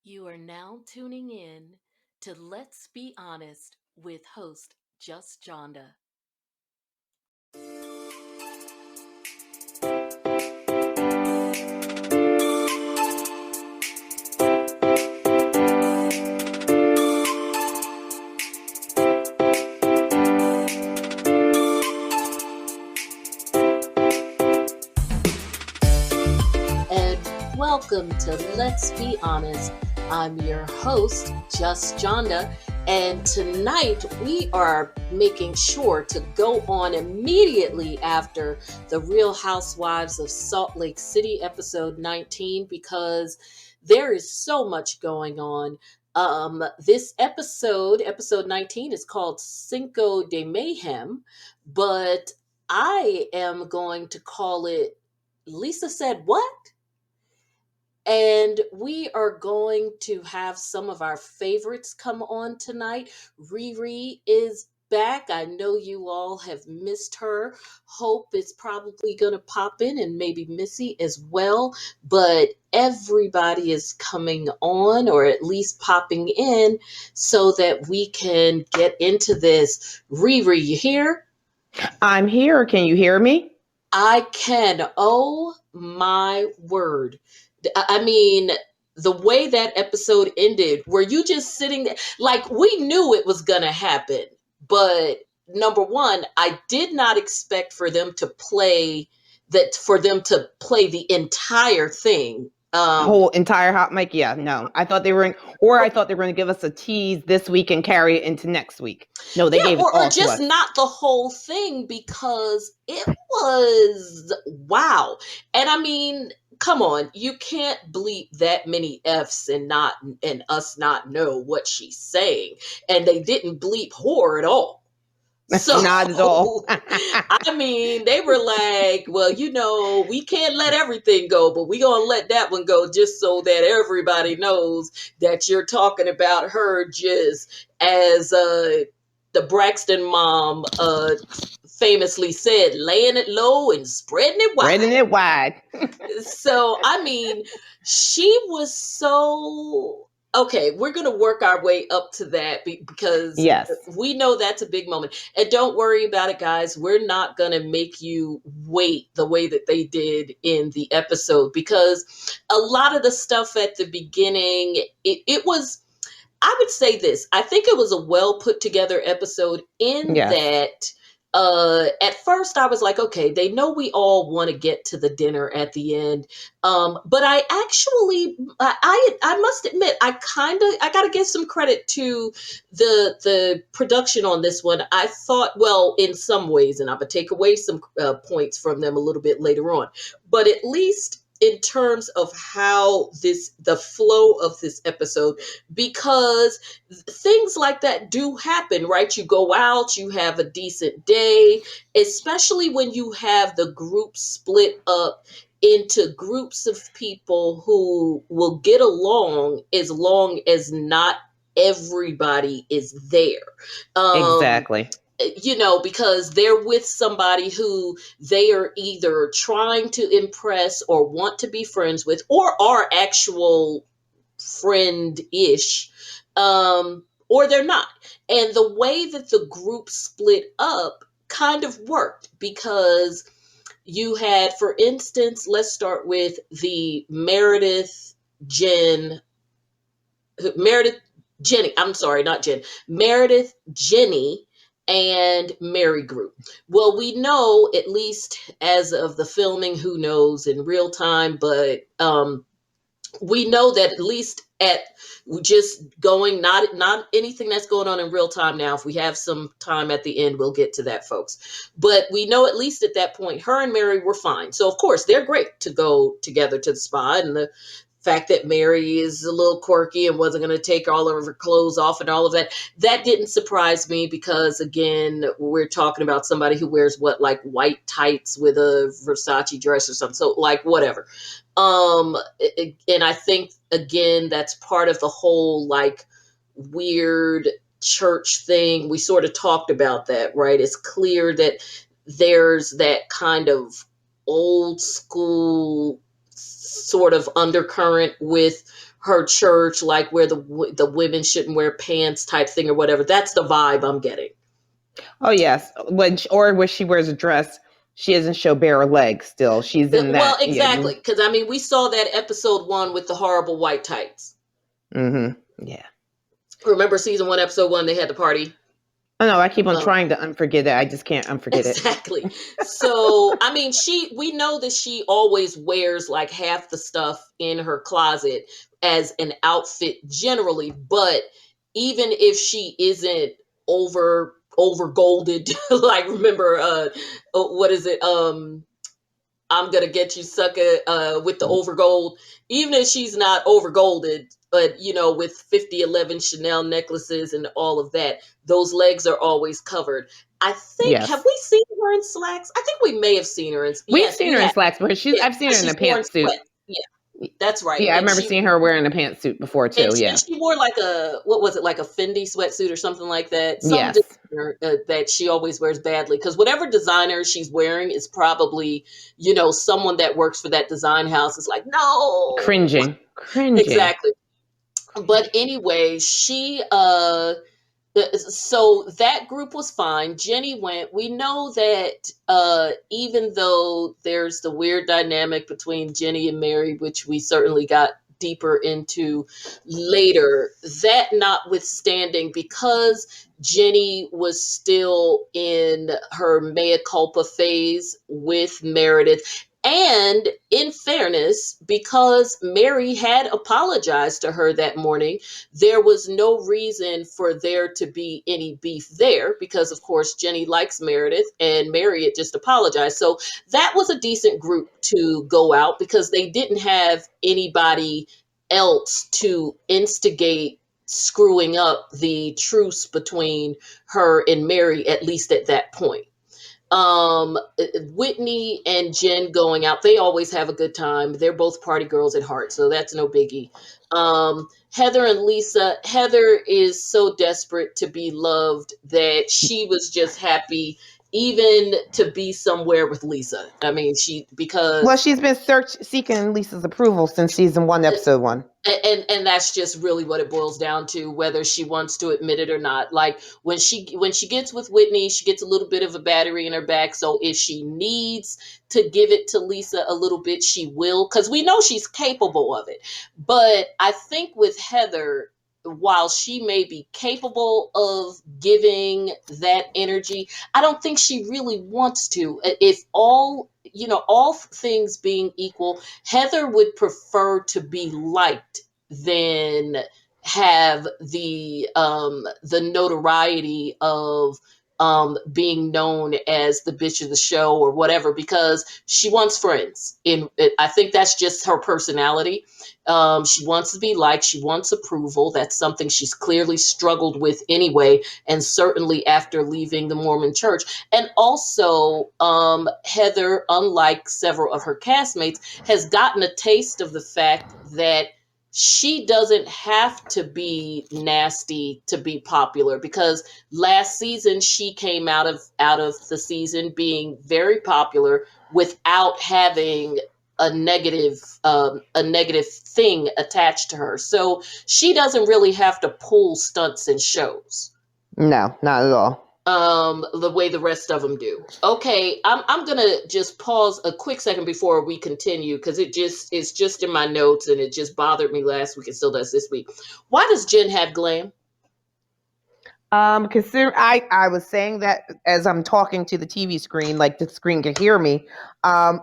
You are now tuning in to Let's Be Honest with host Just Jonda. And welcome to Let's Be Honest. I'm your host, Just Jonda, and tonight we are making sure to go on immediately after the Real Housewives of Salt Lake City episode 19 because there is so much going on. This episode 19, is called Cinco de Mayhem, but I am going to call it Lisa Said What? And we are going to have some of our favorites come on tonight. RiRi is back. I know you all have missed her. Hope is probably going to pop in, and maybe Missy as well. But everybody is coming on, or at least popping in, so that we can get into this. RiRi, you here? I'm here. Can you hear me? I can. Oh my word. I mean, the way that episode ended, were you just sitting there? Like, we knew it was going to happen. But number one, I did not expect for them to play the entire thing. Whole entire hot mic? Yeah, no. I thought they were I thought they were going to give us a tease this week and carry it into next week. No, they gave it or all to just us. not the whole thing, because it was wow. And I mean, come on, you can't bleep that many F's and us not know what she's saying. And they didn't bleep whore at all. So, Not at all. I mean, they were like, well, we can't let everything go, but we're going to let that one go just so that everybody knows that you're talking about her, just as the Braxton mom famously said, laying it low and spreading it wide. Spreading it wide. So, I mean, she was so okay. We're going to work our way up to that because Yes. we know that's a big moment. And don't worry about it, guys. We're not going to make you wait the way that they did in the episode, because a lot of the stuff at the beginning, it was, I would say this. I think it was a well put together episode in Yes. that at first I was like, okay, they know we all want to get to the dinner at the end. But I actually, I must admit, I got to give some credit to the production on this one. I thought, well, in some ways, and I would take away some points from them a little bit later on, but at least in terms of how the flow of this episode, because things like that do happen, right? You go out, you have a decent day, especially when you have the group split up into groups of people who will get along as long as not everybody is there. Exactly. Because they're with somebody who they are either trying to impress or want to be friends with, or are actual friend-ish, or they're not. And the way that the group split up kind of worked, because you had, for instance, let's start with the Meredith, Jenny, I'm sorry, not Jen, Meredith, Jenny, and Mary group. Well, we know, at least as of the filming, who knows in real time, but we know that at least at just going, not anything that's going on in real time now. If we have some time at the end, we'll get to that, folks. But we know at least at that point, her and Mary were fine. So of course they're great to go together to the spa, and the fact that Mary is a little quirky and wasn't going to take all of her clothes off and all of that didn't surprise me, because again, we're talking about somebody who wears like white tights with a Versace dress or something. So like, whatever. And I think again, that's part of the whole like weird church thing. We sort of talked about that, right? It's clear that there's that kind of old school sort of undercurrent with her church, like where the women shouldn't wear pants type thing or whatever. That's the vibe I'm getting. Oh yes, when she wears a dress, she doesn't show bare legs. Still, she's in Well, that. Yeah. exactly, because I mean, we saw that episode 1 with the horrible white tights. Mm-hmm. Yeah. Remember season 1, episode 1? They had the party. I know. I keep on trying to unforget it. I just can't unforget it. Exactly. So, I mean, we know that she always wears like half the stuff in her closet as an outfit generally, but even if she isn't over golded, like remember what is it? I'm gonna get you, sucker, with the over gold. Even if she's not over golded, but with 5011 Chanel necklaces and all of that, those legs are always covered. I think, have Yes. we seen her in slacks? I think we may have seen her in. We've Yes, seen we her in have. slacks, but Yeah, I've seen her in a she's worn pantsuit. sweat. Yeah, that's right. Yeah, I And remember seeing her wearing a pantsuit before too. Yeah. she wore like what was it, like a Fendi sweatsuit or something like that? Some Yes. designer that she always wears badly, because whatever designer she's wearing is probably, someone that works for that design house is like, no. Cringing. Exactly. But anyway, so that group was fine. Jenny went. We know that even though there's the weird dynamic between Jenny and Mary, which we certainly got deeper into later, that notwithstanding, because Jenny was still in her mea culpa phase with Meredith, and in fairness, because Mary had apologized to her that morning, there was no reason for there to be any beef there, because of course Jenny likes Meredith and Mary had just apologized. So that was a decent group to go out, because they didn't have anybody else to instigate screwing up the truce between her and Mary, at least at that point. Whitney and Jen going out, they always have a good time. They're both party girls at heart, so that's no biggie. Heather and Lisa, Heather is so desperate to be loved that she was just happy even to be somewhere with Lisa. I mean, Well, she's been seeking Lisa's approval since season 1, episode 1. And that's just really what it boils down to, whether she wants to admit it or not. Like when she gets with Whitney, she gets a little bit of a battery in her back, so if she needs to give it to Lisa a little bit, she will, because we know she's capable of it. But I think with Heather, while she may be capable of giving that energy, I don't think she really wants to. If all things being equal, Heather would prefer to be liked than have the notoriety of being known as the bitch of the show or whatever, because she wants friends. I think that's just her personality. She wants to be liked. She wants approval. That's something she's clearly struggled with anyway, and certainly after leaving the Mormon church. And also, Heather, unlike several of her castmates, has gotten a taste of the fact that she doesn't have to be nasty to be popular, because last season she came out of the season being very popular without having a negative thing attached to her. So she doesn't really have to pull stunts in shows. No, not at all. The way the rest of them do. Okay, I'm gonna just pause a quick second before we continue, because it's just in my notes and it just bothered me last week and still does this week. Why does Jen have glam? Consider I was saying that as I'm talking to the TV screen, like the screen can hear me.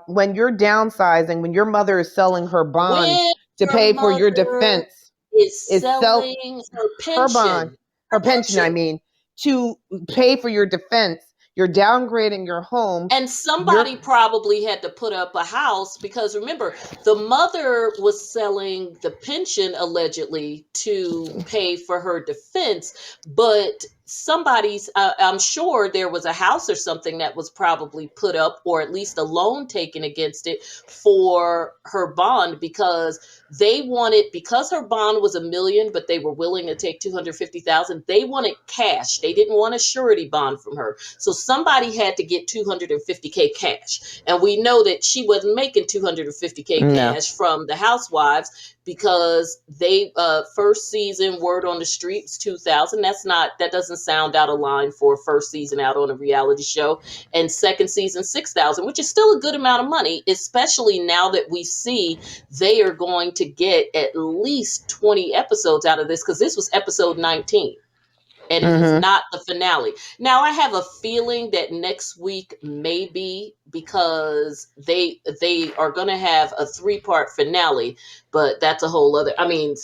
When you're downsizing, when your mother is selling her bonds When to your pay for your mother defense, is is selling her her bond, pension. her pension, I mean, to pay for your defense, you're downgrading your home. And somebody probably had to put up a house, because remember, the mother was selling the pension allegedly to pay for her defense, but somebody's, I'm sure there was a house or something that was probably put up, or at least a loan taken against it for her bond, because they wanted, because her bond was $1 million, but they were willing to take 250,000. They wanted cash. They didn't want a surety bond from her. So somebody had to get 250K cash. And we know that she wasn't making 250K No. cash from the housewives, because they first season, word on the streets, 2,000. That doesn't sound out of line for a first season out on a reality show. And second season, 6,000, which is still a good amount of money, especially now that we see they are going to get at least 20 episodes out of this, because this was episode 19. And it is not the finale. Now, I have a feeling that next week may be, because they are going to have a 3-part finale, but that's a whole other. I mean,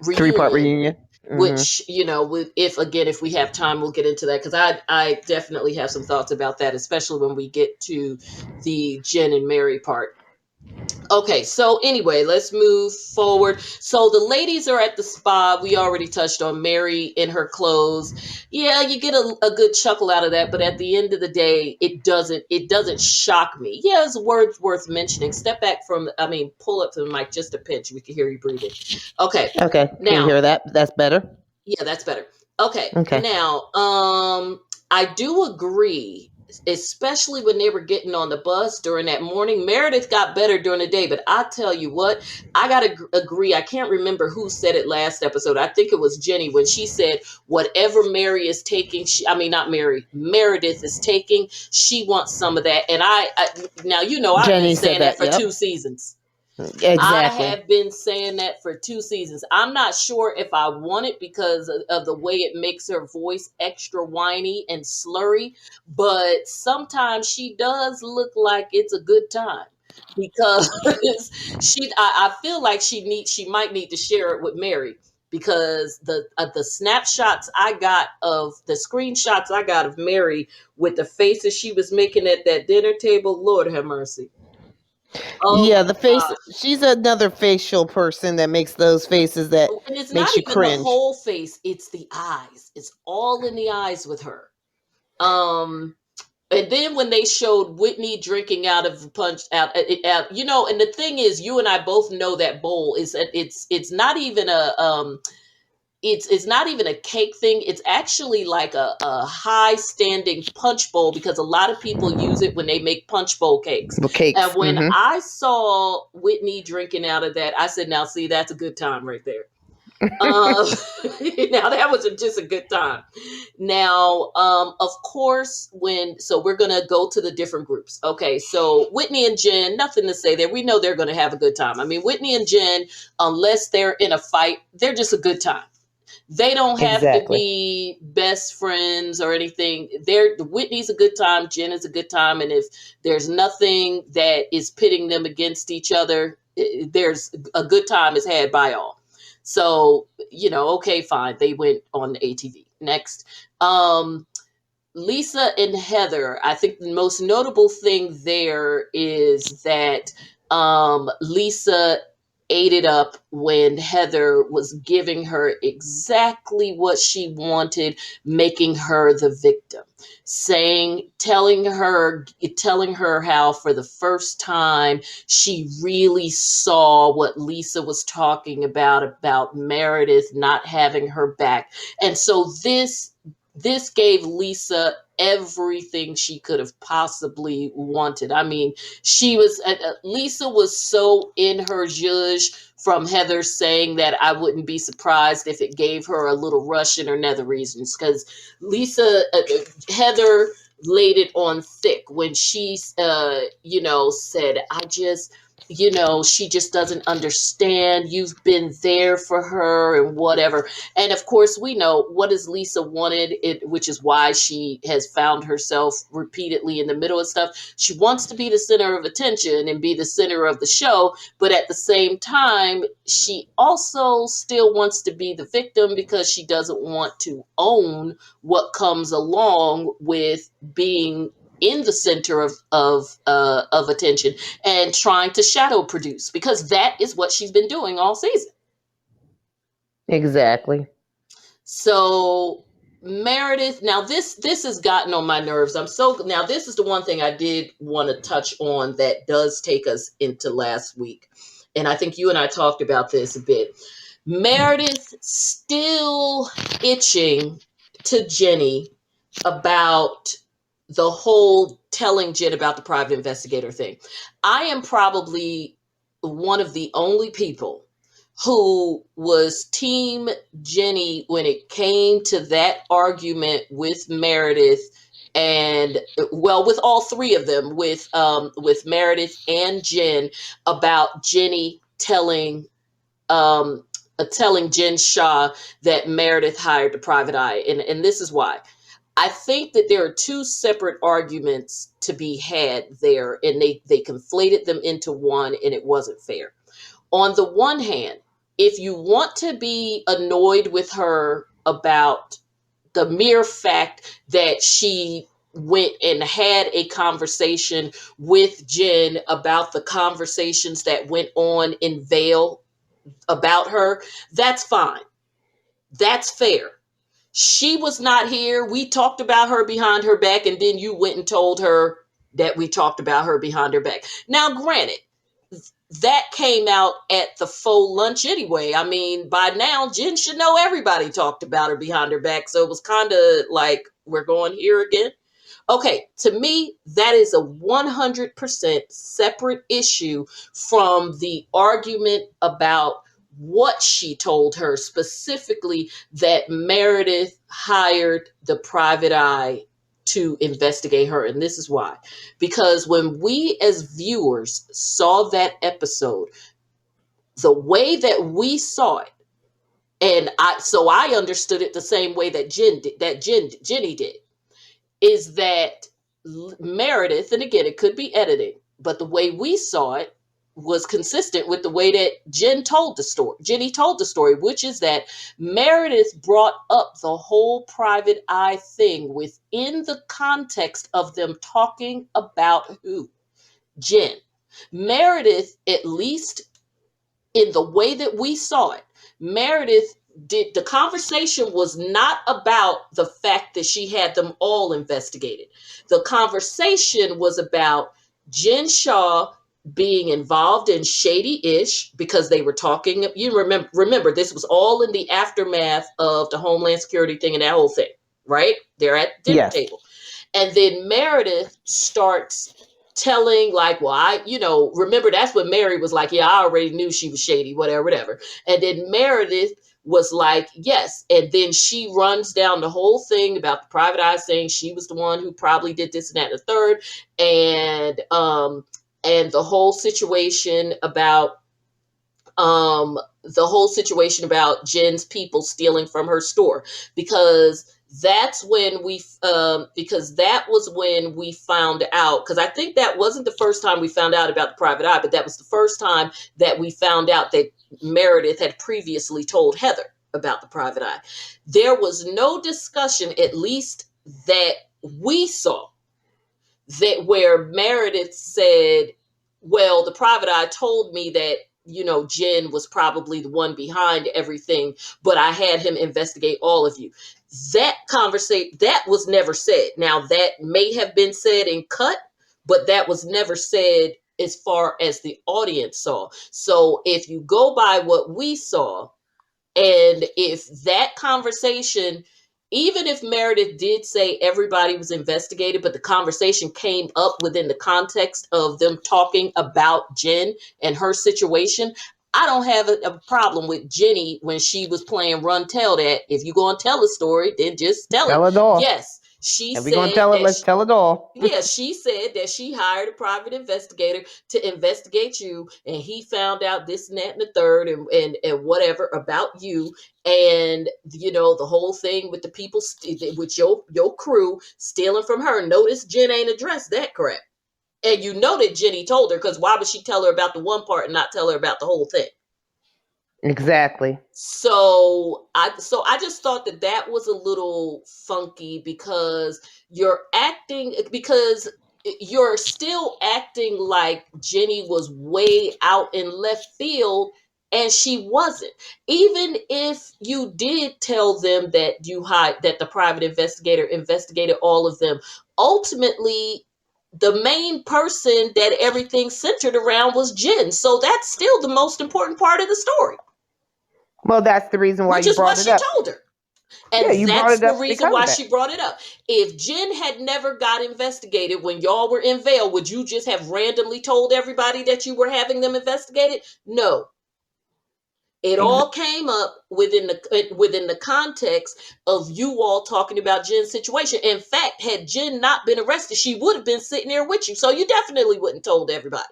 Three-part reunion. reunion. Which, if we have time, we'll get into that, because I definitely have some thoughts about that, especially when we get to the Jen and Mary part. Okay, so anyway, let's move forward. So the ladies are at the spa. We already touched on Mary in her clothes. Yeah, you get a good chuckle out of that, but at the end of the day, it doesn't shock me. Yeah, it's worth mentioning. Step back pull up to the mic just a pinch. We can hear you breathing. Okay. Okay. Can you Now, hear that? That's better. yeah, that's better. Okay. Okay. Now, I do agree, especially when they were getting on the bus during that morning. Meredith got better during the day, but I tell you what, I got to agree. I can't remember who said it last episode. I think it was Jenny, when she said, whatever Mary is taking, not Mary, Meredith is taking, she wants some of that. And now, I've Jenny been said saying that for yep. 2 seasons. Exactly. I have been saying that for 2 seasons. I'm not sure if I want it because of the way it makes her voice extra whiny and slurry, but sometimes she does look like it's a good time, because I feel like she might need to share it with Mary, because the screenshots I got of Mary with the faces she was making at that dinner table, Lord have mercy. Oh yeah, my the face. God. She's another facial person that makes those faces that And it's not makes you even the cringe. whole face, it's the eyes. It's all in the eyes with her. Um and then when they showed Whitney drinking out of and the thing is, you and I both know that bowl is it's not even it's not even a cake thing. It's actually like a high standing punch bowl, because a lot of people use it when they make punch bowl cakes. The cakes. And when I saw Whitney drinking out of that, I said, now see, that's a good time right there. Now that was just a good time. Now, of course, we're gonna go to the different groups. Okay, so Whitney and Jen, nothing to say there. We know they're gonna have a good time. I mean, Whitney and Jen, unless they're in a fight, they're just a good time. They don't have to Exactly. be best friends or anything. Whitney's a good time, Jen is a good time, and if there's nothing that is pitting them against each other, there's a good time is had by all. So, okay, fine. They went on the ATV. Next. Lisa and Heather, I think the most notable thing there is that Lisa ate it up when Heather was giving her exactly what she wanted, making her the victim, telling her how for the first time she really saw what Lisa was talking about Meredith not having her back. And so this gave Lisa everything she could have possibly wanted. I mean, Lisa was so in her zhuzh from Heather saying that I wouldn't be surprised if it gave her a little rush in her nether regions, because Heather laid it on thick when she, said, she just doesn't understand. You've been there for her and whatever. And of course, we know what has Lisa wanted, which is why she has found herself repeatedly in the middle of stuff. She wants to be the center of attention and be the center of the show. But at the same time, she also still wants to be the victim, because she doesn't want to own what comes along with being in the center of attention and trying to shadow produce, because that is what she's been doing all season. Exactly. So Meredith, now this has gotten on my nerves. Now this is the one thing I did want to touch on that does take us into last week. And I think you and I talked about this a bit. Meredith still itching to Jenny about the whole telling Jen about the private investigator thing. I am probably one of the only people who was team Jenny when it came to that argument with Meredith, and well, with all three of them, with Meredith and Jen, about Jenny um telling Jen Shaw that Meredith hired the private eye. And this is why. I think that there are two separate arguments to be had there, and they conflated them into one, and it wasn't fair. On the one hand, if you want to be annoyed with her about the mere fact that she went and had a conversation with Jen about the conversations that went on in Vale about her, that's fine. That's fair. She was not here. We talked about her behind her back, and then you went and told her that we talked about her behind her back. Now, granted, that came out at the faux lunch anyway. I mean, by now, Jen should know everybody talked about her behind her back. So it was kind of like, we're going here again. Okay, to me, that is a 100% separate issue from the argument about what she told her, specifically that Meredith hired the private eye to investigate her. And this is why. Because when we as viewers saw that episode, the way that we saw it, and I understood it the same way that Jenny did, is that Meredith, and again, it could be editing, but the way we saw it was consistent with the way that Jenny told the story, which is that Meredith brought up the whole private eye thing within the context of them talking about who? Jen. Meredith, at least in the way that we saw it, Meredith did the conversation was not about the fact that she had them all investigated. The conversation was about Jen Shaw being involved in shady-ish because they were talking. You remember this was all in the aftermath of the Homeland Security thing and that whole thing, right? They're at the dinner Yes. table. And then Meredith starts telling like, well, remember that's when Mary was like, yeah, I already knew she was shady, whatever. And then Meredith was like, yes. And then she runs down the whole thing about the private eye, saying she was the one who probably did this and that and the third. And the whole situation about Jen's people stealing from her store, because that was when we found out, because I think that wasn't the first time we found out about the private eye, but that was the first time that we found out that Meredith had previously told Heather about the private eye. There was no discussion, at least that we saw, that where Meredith said, well, the private eye told me that Jen was probably the one behind everything, but I had him investigate all of you. That conversation, that was never said. Now, that may have been said and cut, but that was never said as far as the audience saw. So if you go by what we saw, and if that conversation, even if Meredith did say everybody was investigated, but the conversation came up within the context of them talking about Jen and her situation, I don't have a problem with Jenny when she was playing Run Tell That. If you're going to tell a story, then just tell it all. Yes. She if we're going to tell it, let's tell it all. Yeah, she said that she hired a private investigator to investigate you, and he found out this and that and the third and whatever about you, and the whole thing with the people with your crew stealing from her. Notice Jen ain't addressed that crap, and that Jenny told her, because why would she tell her about the one part and not tell her about the whole thing? Exactly. So I just thought that was a little funky, because you're still acting like Jenny was way out in left field, and she wasn't. Even if you did tell them that the private investigator investigated all of them, ultimately the main person that everything centered around was Jen. So that's still the most important part of the story, Well, that's the reason why which you is what brought it she up. told her. Yeah, And you brought that's it the up reason because why of that. she brought it up. If Jen had never got investigated when y'all were in Vail, would you just have randomly told everybody that you were having them investigated? No. It all came up within the context of you all talking about Jen's situation. In fact, had Jen not been arrested, she would have been sitting there with you. So you definitely wouldn't told everybody.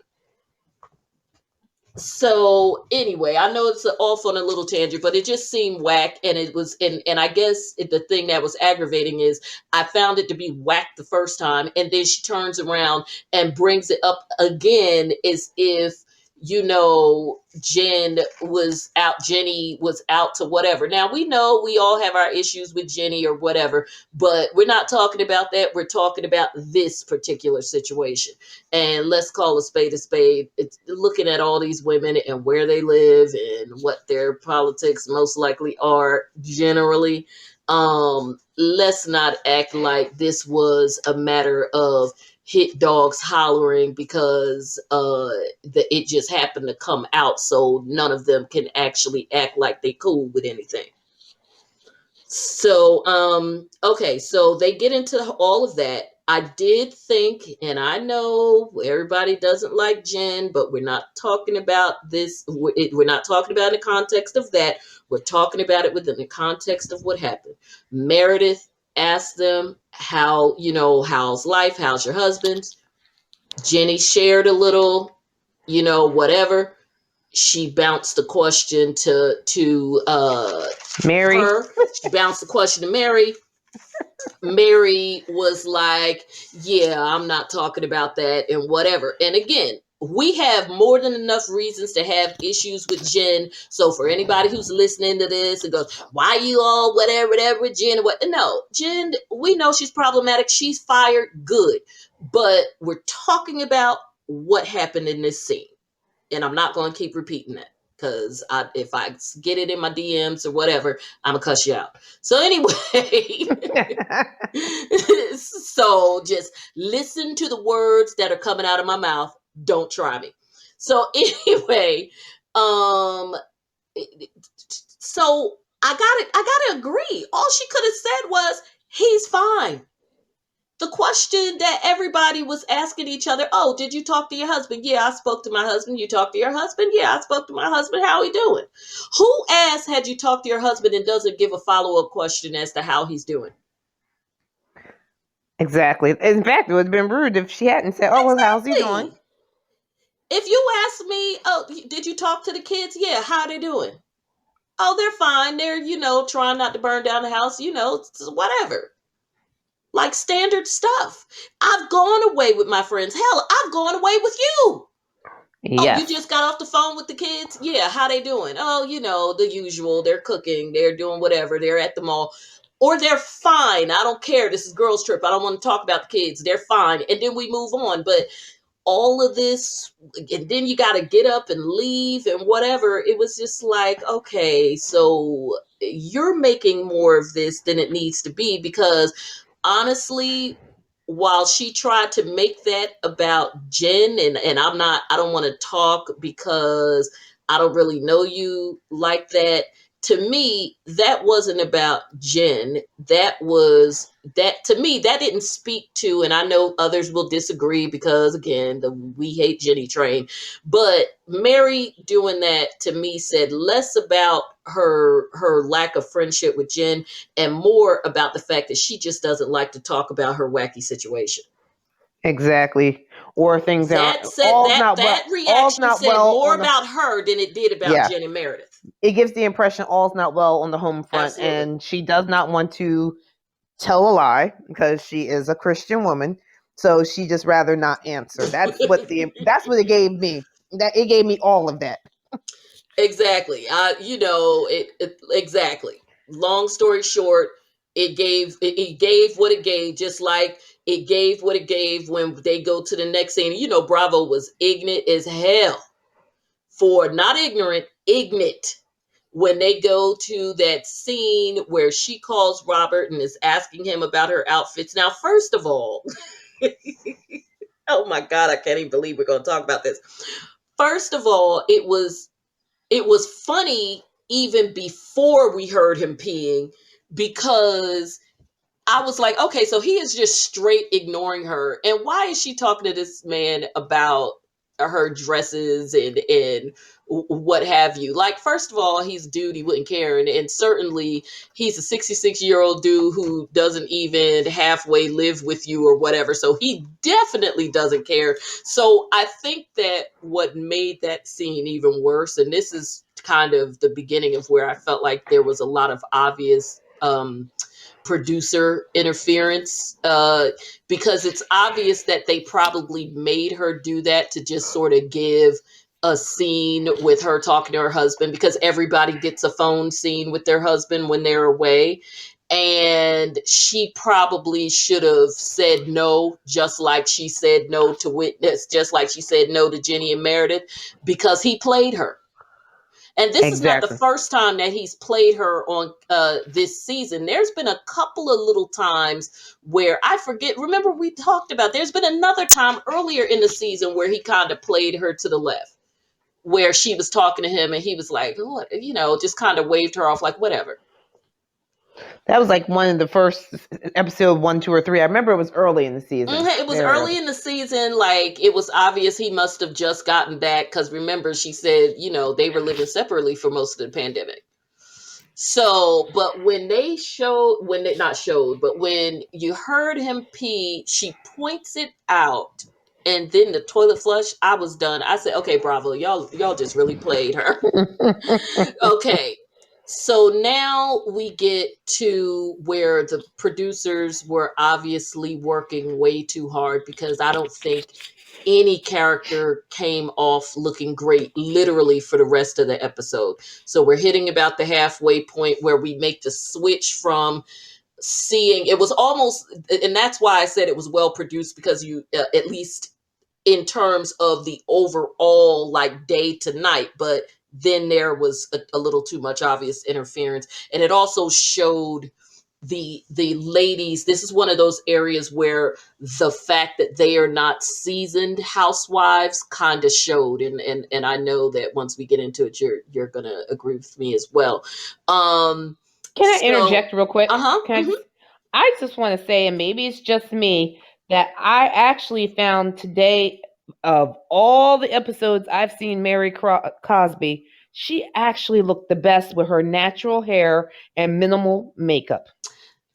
So anyway, I know it's off on a little tangent, but it just seemed whack, and it was, and I guess the thing that was aggravating is I found it to be whack the first time, and then she turns around and brings it up again as if Jenny was out to whatever. Now we know we all have our issues with Jenny or whatever, but we're not talking about that. We're talking about this particular situation. And let's call a spade a spade. It's looking at all these women and where they live and what their politics most likely are generally. Let's not act like this was a matter of hit dogs hollering because it just happened to come out, so none of them can actually act like they cool with anything. So, okay, so they get into all of that. I did think, and I know everybody doesn't like Jen, but we're not talking about this. We're not talking about in the context of that. We're talking about it within the context of what happened. Meredith asked them how's life? How's your husband? Jenny shared a little, whatever. She bounced the question to Mary. her. She bounced the question to Mary. Mary was like, yeah, I'm not talking about that and whatever. And again, we have more than enough reasons to have issues with Jen. So for anybody who's listening to this and goes, why you all whatever with Jen? What? No, Jen, we know she's problematic. She's fired. Good. But we're talking about what happened in this scene. And I'm not going to keep repeating that because if I get it in my DMs or whatever, I'm going to cuss you out. So anyway, so just listen to the words that are coming out of my mouth. Don't try me. So anyway, so I gotta agree. All she could have said was, he's fine. The question that everybody was asking each other, oh, did you talk to your husband? Yeah, I spoke to my husband. You talked to your husband? Yeah, I spoke to my husband. How he doing? Who asked, had you talked to your husband, and doesn't give a follow-up question as to how he's doing? Exactly. In fact, it would have been rude if she hadn't said, oh, well, how's he doing? If you ask me, oh, did you talk to the kids? Yeah, how they doing? Oh, they're fine. They're, trying not to burn down the house, whatever. Like standard stuff. I've gone away with my friends. Hell, I've gone away with you. Oh, you Yes. just got off the phone with the kids? Yeah, how they doing? Oh, the usual. They're cooking. They're doing whatever. They're at the mall. Or they're fine. I don't care. This is girls' trip. I don't want to talk about the kids. They're fine. And then we move on. But all of this, and then you got to get up and leave and whatever. It was just like, okay, so you're making more of this than it needs to be, because honestly, while she tried to make that about Jen, and I don't want to talk because I don't really know you like that. To me, that wasn't about Jen. That to me, that didn't speak to, and I know others will disagree because again, the we hate Jenny train, but Mary doing that to me said less about her lack of friendship with Jen and more about the fact that she just doesn't like to talk about her wacky situation. Exactly. Or things That are said, that all's reaction not said well more on the about her than it did about yeah. Jen and Meredith. It gives the impression all's not well on the home front, Absolutely. and she does not want to tell a lie because she is a Christian woman. So she just rather not answer. That's what it gave me. That it gave me all of that. Exactly. Exactly. Long story short, it gave what it gave, just like it gave what it gave when they go to the next scene. Bravo was ignorant as hell for not ignorant, ignorant. When they go to that scene where she calls Robert and is asking him about her outfits. Now, first of all, oh my God, I can't even believe we're going to talk about this. First of all, it was funny even before we heard him peeing, because I was like, okay, so he is just straight ignoring her. And why is she talking to this man about her dresses and what have you? Like, first of all, he's a dude, he wouldn't care. And certainly he's a 66-year-old dude who doesn't even halfway live with you or whatever. So he definitely doesn't care. So I think that what made that scene even worse, and this is kind of the beginning of where I felt like there was a lot of obvious producer interference, because it's obvious that they probably made her do that to just sort of give a scene with her talking to her husband, because everybody gets a phone scene with their husband when they're away. And she probably should have said no, just like she said no to Witness, just like she said no to Jenny and Meredith, because he played her. And this is not the Exactly. first time that he's played her on this season. There's been a couple of little times where I forget. Remember, we talked about there's been another time earlier in the season where he kind of played her to the left, where she was talking to him and he was like, what, just kind of waved her off like, whatever. That was like one of the first episode 1, 2, or 3. I remember it was early in the season. It was Very early early. in the season. Like, it was obvious he must have just gotten back, because remember, she said, they were living separately for most of the pandemic. So, but when they showed, when they not showed, but when you heard him pee, she points it out, and then the toilet flush. I was done. I said, "Okay, Bravo, y'all just really played her." Okay, so now we get to where the producers were obviously working way too hard, because I don't think any character came off looking great literally for the rest of the episode. So we're hitting about the halfway point where we make the switch from seeing, it was almost, and that's why I said it was well produced, because you at least in terms of the overall like day to night, but then there was a little too much obvious interference. And it also showed the ladies. This is one of those areas where the fact that they are not seasoned housewives kind of showed, and I know that once we get into it, you're gonna agree with me as well. Can I So interject real quick? uh-huh. I just want to say, and maybe it's just me, that I actually found today, of all the episodes I've seen Mary Cosby, she actually looked the best with her natural hair and minimal makeup.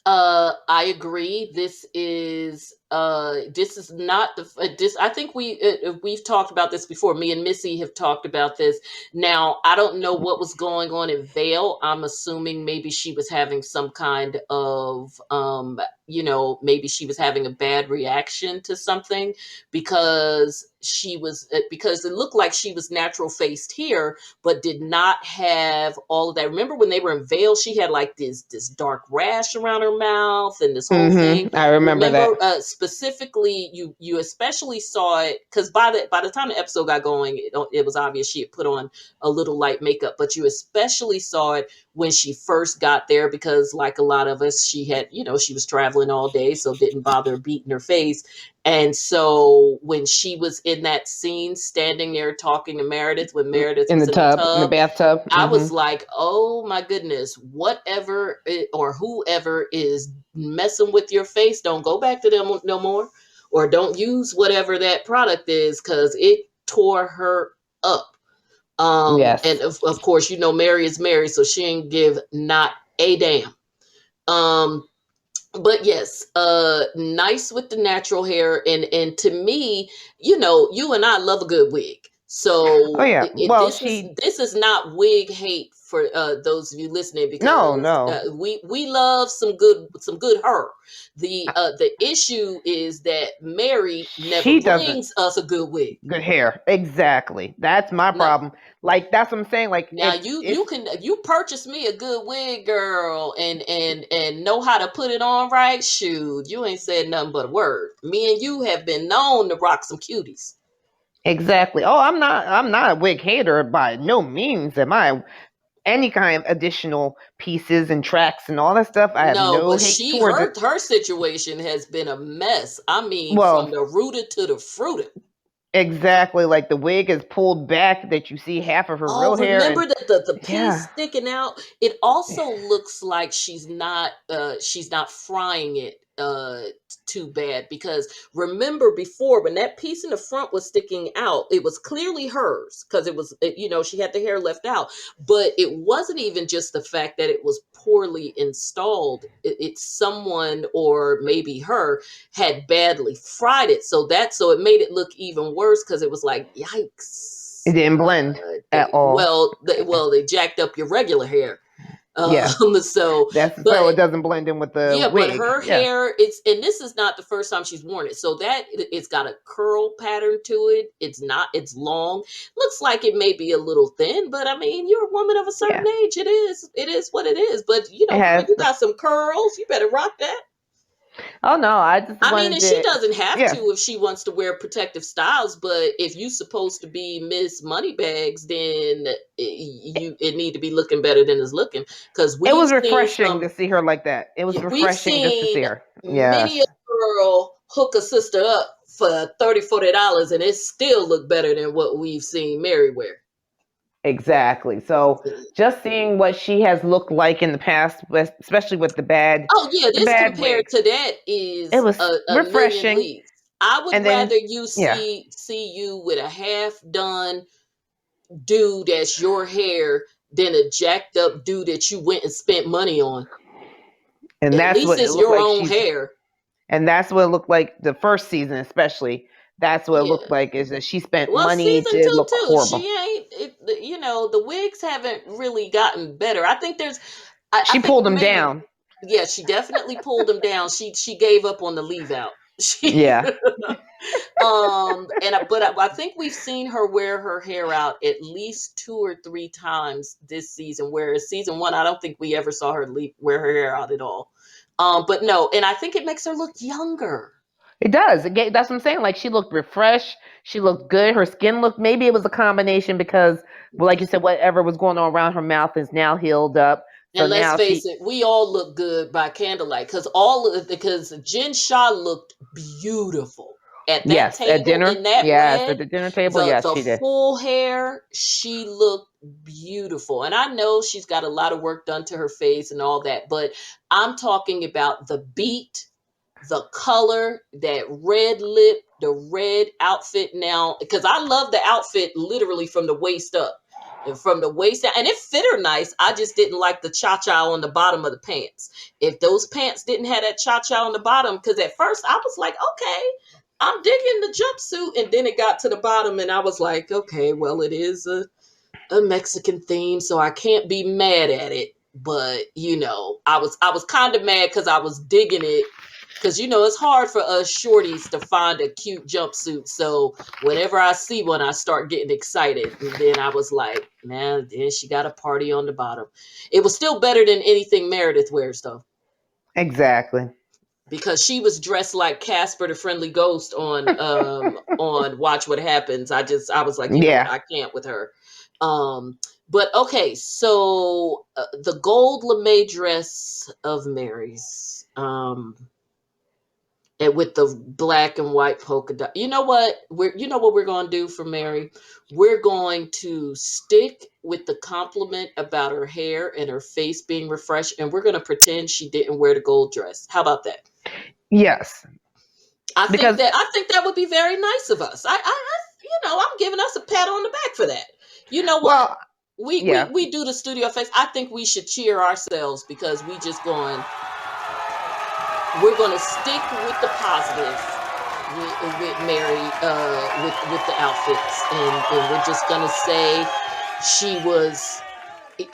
I agree. This is not the this. I think we've talked about this before. Me and Missy have talked about this. Now, I don't know what was going on in Vale. I'm assuming maybe she was having some kind of maybe she was having a bad reaction to something, because it looked like she was natural faced here, but did not have all of that. Remember when they were in Vale, she had like this dark rash around her mouth and this whole thing. I remember that. Remember, specifically, you especially saw it because by the time the episode got going, it was obvious she had put on a little light makeup, but you especially saw it when she first got there, because like a lot of us, she had, she was traveling all day, so didn't bother beating her face. And so when she was in that scene standing there talking to Meredith, when Meredith In was the in the tub, in the tub, bathtub. I was like, oh my goodness, whatever or whoever is messing with your face, don't go back to them no more, or don't use whatever that product is, because it tore her up. And Yes. of course, Mary is Mary, so she ain't give not a damn. Um, but yes, nice with the natural hair, and to me, you and I love a good wig. Oh So yeah. Well, she. this is not wig hate for those of you listening, No, because no. we love some good hair. The issue is that Mary never She doesn't. brings us a good wig. Good hair. Exactly. That's my No. problem. Like, that's what I'm saying. Like, Now it's you purchase me a good wig, girl, and know how to put it on right. Shoot, you ain't said nothing but a word. Me and you have been known to rock some cuties. Exactly. Oh, I'm not a wig hater by no means. Am I? Any kind of additional pieces and tracks and all that stuff, I have No, no but hate she towards it. her situation has been a mess. I mean, from Well, the rooted to the fruited. exactly. Like the wig is pulled back that you see half of her Oh, real hair, and remember the piece yeah, sticking out? It also looks like she's not frying it too bad, because remember before when that piece in the front was sticking out, it was clearly hers because she had the hair left out, but it wasn't even just the fact that it was poorly installed. It's someone, or maybe her, had badly fried it, so it made it look even worse because it was like, it yikes. didn't blend at all. They jacked up your regular hair. Yeah, So, that's so it but doesn't blend in with the yeah, but wig. her Yeah, hair, and this is not the first time she's worn it. So it's got a curl pattern to it. It's long. Looks like it may be a little thin, but I mean, you're a woman of a certain yeah, age. It is what it is. But it girl, has. you got some curls. You better rock that. Oh no, I just I mean, wanted and she to. doesn't have Yeah, to if she wants to wear protective styles, but if you supposed to be Miss Moneybags, then it need to be looking better than it's looking, because it was refreshing to see her like that. It was we've refreshing just to see seen her. many a Yes, girl hook a sister up for $30-$40, and it still look better than what we've seen Mary wear. exactly. So just seeing what she has looked like in the past, especially with Oh yeah, the this bad compared wig, to that it is was a million refreshing. leagues. I would And then, rather you yeah, see you with a half done dude that's your hair than a jacked up dude that you went and spent money on. and At that's least what it it's looked your like. own hair. And that's what it looked like the first season, especially. That's what it Yeah. looked like, is that she spent Well, money season to two look too. horrible. She ain't. The wigs haven't really gotten better. I think there's. I She think pulled them maybe. down. Yeah, she definitely pulled them down. She gave up on the leave out. She. Yeah, But I think we've seen her wear her hair out at least 2 or 3 times this season. Whereas season one, I don't think we ever saw her wear her hair out at all. But no, and I think it makes her look younger. it does. That's what I'm saying. Like she looked refreshed. She looked good. Her skin looked. Maybe it was a combination because, well, like you said, whatever was going on around her mouth is now healed up. So And let's now face she, it, we all look good by candlelight because Jen Shaw looked beautiful at that yes, at table dinner. in that Yes, red. at the dinner table. The Yes, she did. full hair, she looked beautiful. And I know she's got a lot of work done to her face and all that, but I'm talking about the beat, the color, that red lip, the red outfit now, because I love the outfit literally from the waist up. And from the waist down, and it fit her nice. I just didn't like the cha-cha on the bottom of the pants. If those pants didn't have that cha-cha on the bottom, because at first I was like, okay, I'm digging the jumpsuit, and then it got to the bottom, and I was like, okay, well, it is a Mexican theme, so I can't be mad at it. But I was kind of mad because I was digging it. Because it's hard for us shorties to find a cute jumpsuit. So whenever I see one, I start getting excited. And then I was like, man, then she got a party on the bottom. It was still better than anything Meredith wears, though, Exactly. because she was dressed like Casper the Friendly Ghost on Watch What Happens. I was like, Yeah. I can't with her. But okay, so the gold lame dress of Mary's, and with the black and white polka dot. You know what we're going to do for Mary? We're going to stick with the compliment about her hair and her face being refreshed, and we're going to pretend she didn't wear the gold dress. How about that? Yes. Because I think that would be very nice of us. I'm giving us a pat on the back for that. You know what? well, We we yeah. we do the studio face. I think we should cheer ourselves because we're going to stick with the positive with Mary, with the outfits, and we're just going to say she was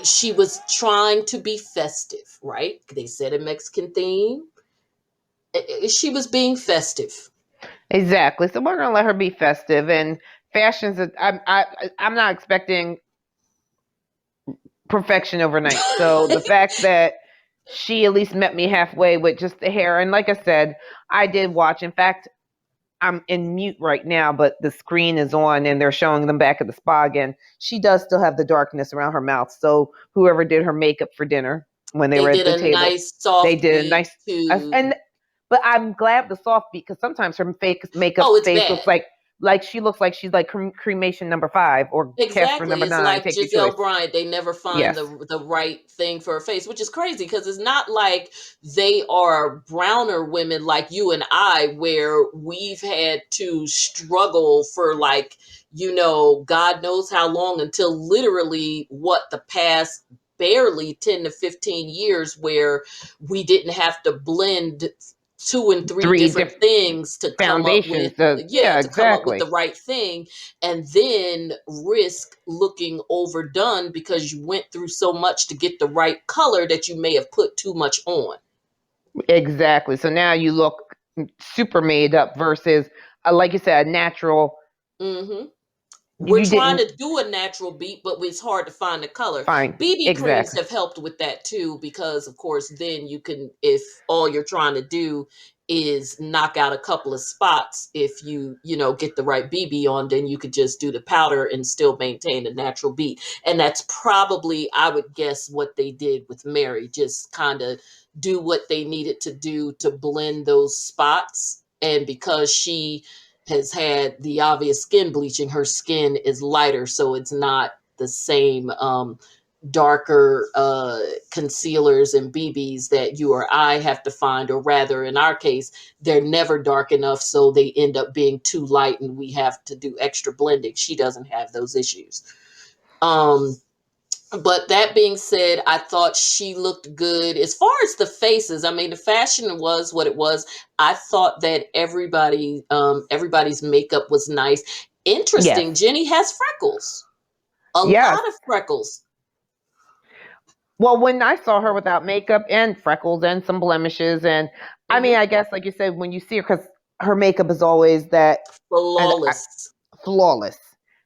she was trying to be festive, right? They said a Mexican theme. She was being festive. Exactly. So we're gonna let her be festive and fashions. I'm not expecting perfection overnight. So the fact that she at least met me halfway with just the hair, and like I said, I did watch. In fact, I'm in mute right now, but the screen is on and they're showing them back at the spa again. She does still have the darkness around her mouth. So whoever did her makeup for dinner when they They were at did the a table, nice they soft did a beat nice to. and but I'm glad the soft beat because sometimes her fake makeup Oh, it's face looks bad. like she looks like she's like cremation number 5 or Casper Exactly. number It's 9. like Take your Giselle choice. Bryant. They never find Yes. the right thing for her face, which is crazy because it's not like they are browner women like you and I, where we've had to struggle for like, God knows how long until literally what the past barely 10 to 15 years where we didn't have to blend two and three 3 different different things to come up with foundations. Yeah, the exactly. right thing, and then risk looking overdone because you went through so much to get the right color that you may have put too much on. Exactly. So now you look super made up versus, like you said, a natural. Hmm. We're You trying didn't to do a natural beat, but it's hard to find the color. find BB creams exactly. have helped with that too, because of course, then you can, if all you're trying to do is knock out a couple of spots, if get the right BB on, then you could just do the powder and still maintain a natural beat. And that's probably, I would guess, what they did with Mary, just kind of do what they needed to do to blend those spots. And because she has had the obvious skin bleaching, her skin is lighter, so it's not the same darker concealers and BBs that you or I have to find, or rather, in our case, they're never dark enough, so they end up being too light, and we have to do extra blending. She doesn't have those issues. Um, but that being said, I thought she looked good. As far as the faces, I mean, the fashion was what it was. I thought that everybody's makeup was nice. Interesting, Yes. Jenny has freckles. A Yes. lot of freckles. Well, when I saw her without makeup and freckles and some blemishes, and I mean, Hmm. I guess like you said, when you see her, because her makeup is always that and Flawless. flawless,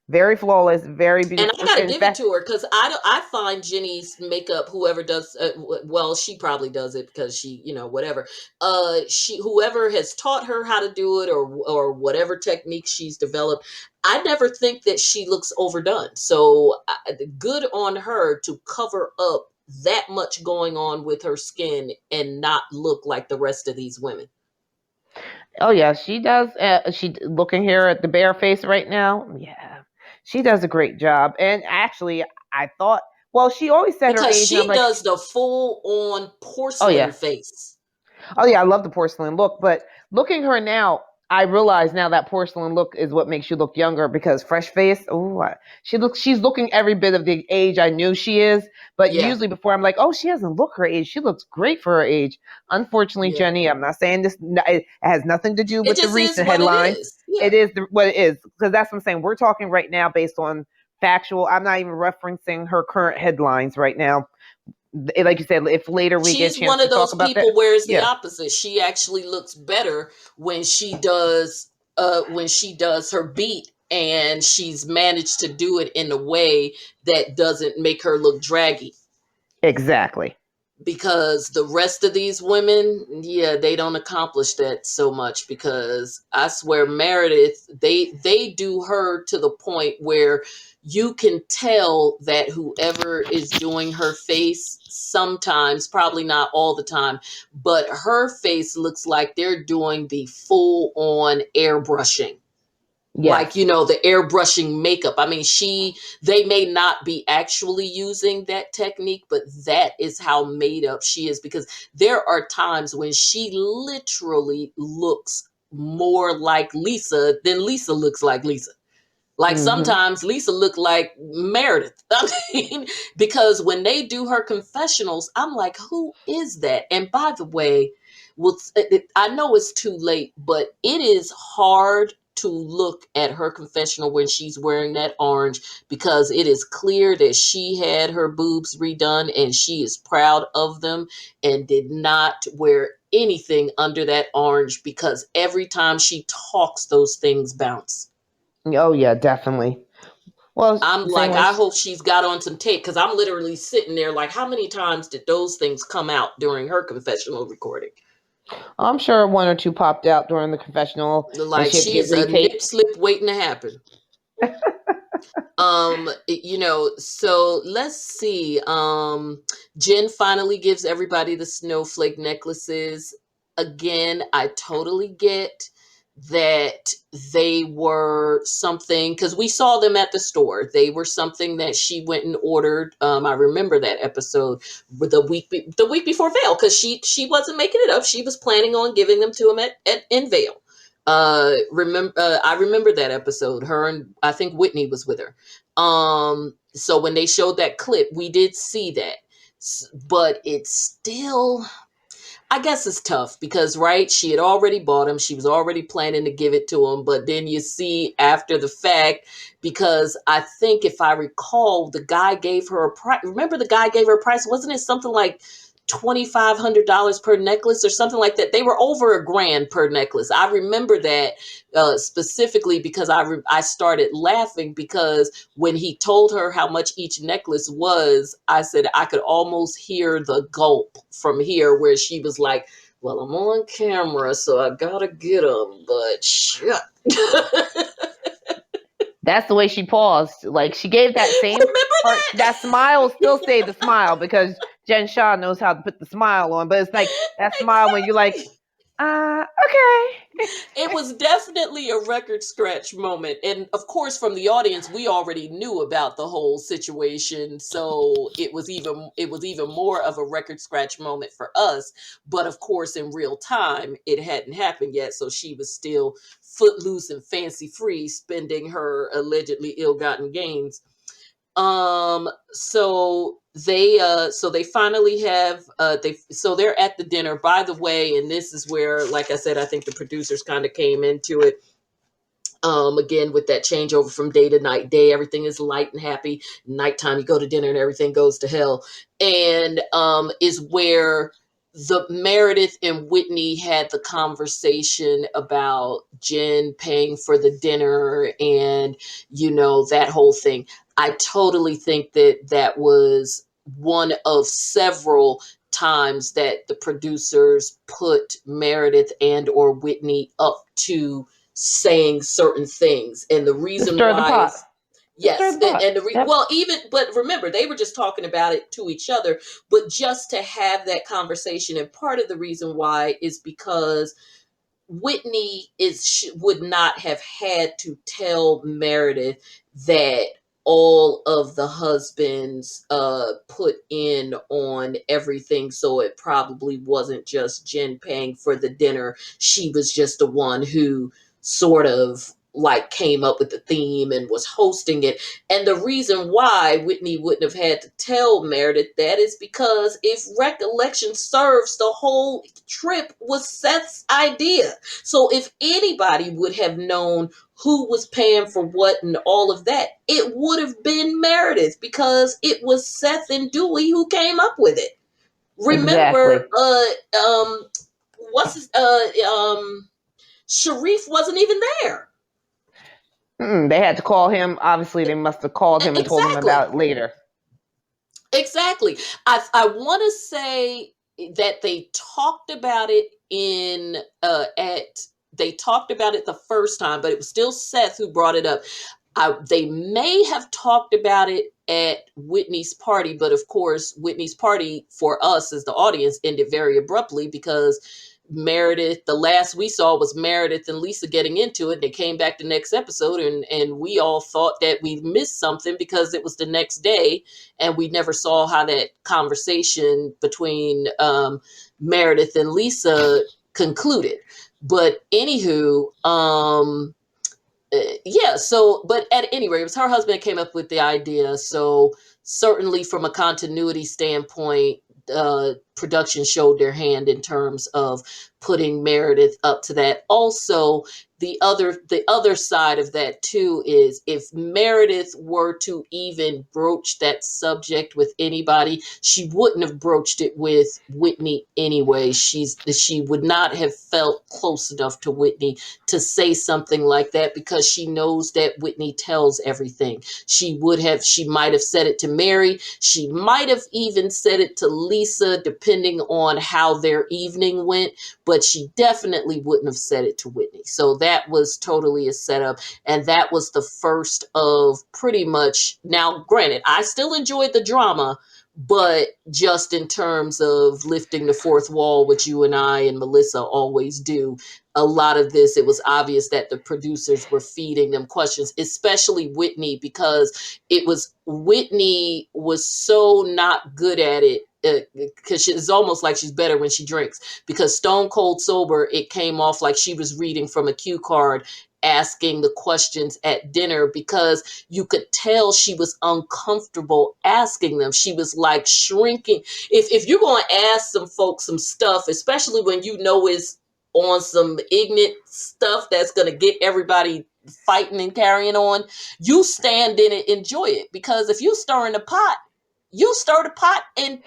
very flawless, very And I beautiful. gotta In give it fact, to her because I find Jenny's makeup, whoever does, well, she probably does it because she, whatever. She, whoever has taught her how to do it, or whatever technique she's developed, I never think that she looks overdone. So good on her to cover up that much going on with her skin and not look like the rest of these women. oh yeah, she does. She looking here at the bare face right now. Yeah, she does a great job. And actually, I thought, well, she always said her Because age, and I'm she like, does the full on oh porcelain yeah, face. oh yeah, I love the porcelain look, but looking her now, I realize now that porcelain look is what makes you look younger because fresh face. Oh, she's looking every bit of the age I knew she is. But Yeah, usually before I'm like, oh, she doesn't look her age. She looks great for her age. Unfortunately, yeah. Jenny, I'm not saying this. It has nothing to do It with the just is recent what it headlines. is. Yeah. It is what it is because that's what I'm saying. We're talking right now based on factual. I'm not even referencing her current headlines right now. Like you said, if later we get a She's chance one to of talk those about that, people where it's the yeah. opposite. She actually looks better when she does her beat, and she's managed to do it in a way that doesn't make her look draggy. Exactly. Because the rest of these women, yeah, they don't accomplish that so much, because I swear Meredith, they do her to the point where you can tell that whoever is doing her face, sometimes, probably not all the time, but her face looks like they're doing the full on airbrushing, like, Yes. the airbrushing makeup. I mean, they may not be actually using that technique, but that is how made up she is, because there are times when she literally looks more like Lisa than Lisa looks like Lisa. Like, Hmm. sometimes Lisa looked like Meredith. I mean, because when they do her confessionals, I'm like, who is that? And by the way, I know it's too late, but it is hard to look at her confessional when she's wearing that orange, because it is clear that she had her boobs redone and she is proud of them and did not wear anything under that orange, because every time she talks, those things bounce. Oh yeah, definitely. Well, I'm same like, way. I hope she's got on some tape, because I'm literally sitting there like, how many times did those things come out during her confessional recording? I'm sure one or two popped out during the confessional, and Like she had to she get is a nip retaped. slip waiting to happen. So let's see. Jen finally gives everybody the snowflake necklaces. Again, I totally get that they were something, because we saw them at the store. They were something that she went and ordered. I remember that episode with the week before Vale, because she wasn't making it up. She was planning on giving them to him at in Vale. I remember that episode. Her and I think Whitney was with her. So when they showed that clip, we did see that. But it's still, I guess it's tough because, right, she had already bought him. She was already planning to give it to him. But then you see after the fact, because I think if I recall, the guy gave her a price. Remember, the guy gave her a price. Wasn't it something like $2,500 per necklace or something like that? They were over $1,000 per necklace. I remember that specifically because I started laughing because when he told her how much each necklace was, I said I could almost hear the gulp from here where she was like, well, I'm on camera, so I gotta get them, but shit. That's the way she paused. Like she gave that same Remember part. That smile still stayed the smile because Jen Shaw knows how to put the smile on. But it's like that smile when you're like, exactly. okay. It was definitely a record scratch moment. And of course, from the audience, we already knew about the whole situation. So it was even more of a record scratch moment for us. But of course, in real time, it hadn't happened yet. So she was still footloose and fancy free, spending her allegedly ill-gotten gains. So they finally have they're at the dinner, by the way, and this is where, like I said, I think the producers kind of came into it. Again, with that changeover from day to night. Day, everything is light and happy. Nighttime, you go to dinner and everything goes to hell. And is where the Meredith and Whitney had the conversation about Jen paying for the dinner and that whole thing. I totally think that that was one of several times that the producers put Meredith and or Whitney up to saying certain things, and the To reason stir the why pot. is To stir yes. the pot. Yep. Well, even, but remember, they were just talking about it to each other, but just to have that conversation. And part of the reason why is because Whitney would not have had to tell Meredith that all of the husbands put in on everything, so it probably wasn't just Jen paying for the dinner. She was just the one who sort of like came up with the theme and was hosting it. And the reason why Whitney wouldn't have had to tell Meredith that is because, if recollection serves, the whole trip was Seth's idea. So if anybody would have known who was paying for what and all of that, it would have been Meredith, because it was Seth and Dewey who came up with it. Exactly. Remember, what's his, Sharif wasn't even there. They had to call him. Obviously, they must have called him and told him Exactly. about it later. Exactly. I want to say that they talked about it in at they talked about it the first time, but it was still Seth who brought it up. They may have talked about it at Whitney's party, but of course, Whitney's party for us as the audience ended very abruptly because Meredith, the last we saw was Meredith and Lisa getting into it. They came back the next episode, and we all thought that we missed something because it was the next day, and we never saw how that conversation between Meredith and Lisa concluded. But anywho, yeah, so but at any rate, it was her husband came up with the idea. So certainly from a continuity standpoint, production showed their hand in terms of putting Meredith up to that. Also, the other side of that too is, if Meredith were to even broach that subject with anybody, she wouldn't have broached it with Whitney anyway. She would not have felt close enough to Whitney to say something like that, because she knows that Whitney tells everything. She might have said it to Mary. She might have even said it to Lisa, depending on how their evening went, but she definitely wouldn't have said it to Whitney. So that was totally a setup. And that was the first of pretty much, now granted, I still enjoyed the drama, but just in terms of lifting the fourth wall, which you and I and Melissa always do, a lot of this, it was obvious that the producers were feeding them questions, especially Whitney, because Whitney was so not good at it, because it's almost like she's better when she drinks, because stone cold sober, it came off like she was reading from a cue card, asking the questions at dinner, because you could tell she was uncomfortable asking them. She was like shrinking. If you're going to ask some folks some stuff, especially when you know it's on some ignorant stuff that's going to get everybody fighting and carrying on, you stand in it, enjoy it. Because if you stir in the pot, you stir the pot and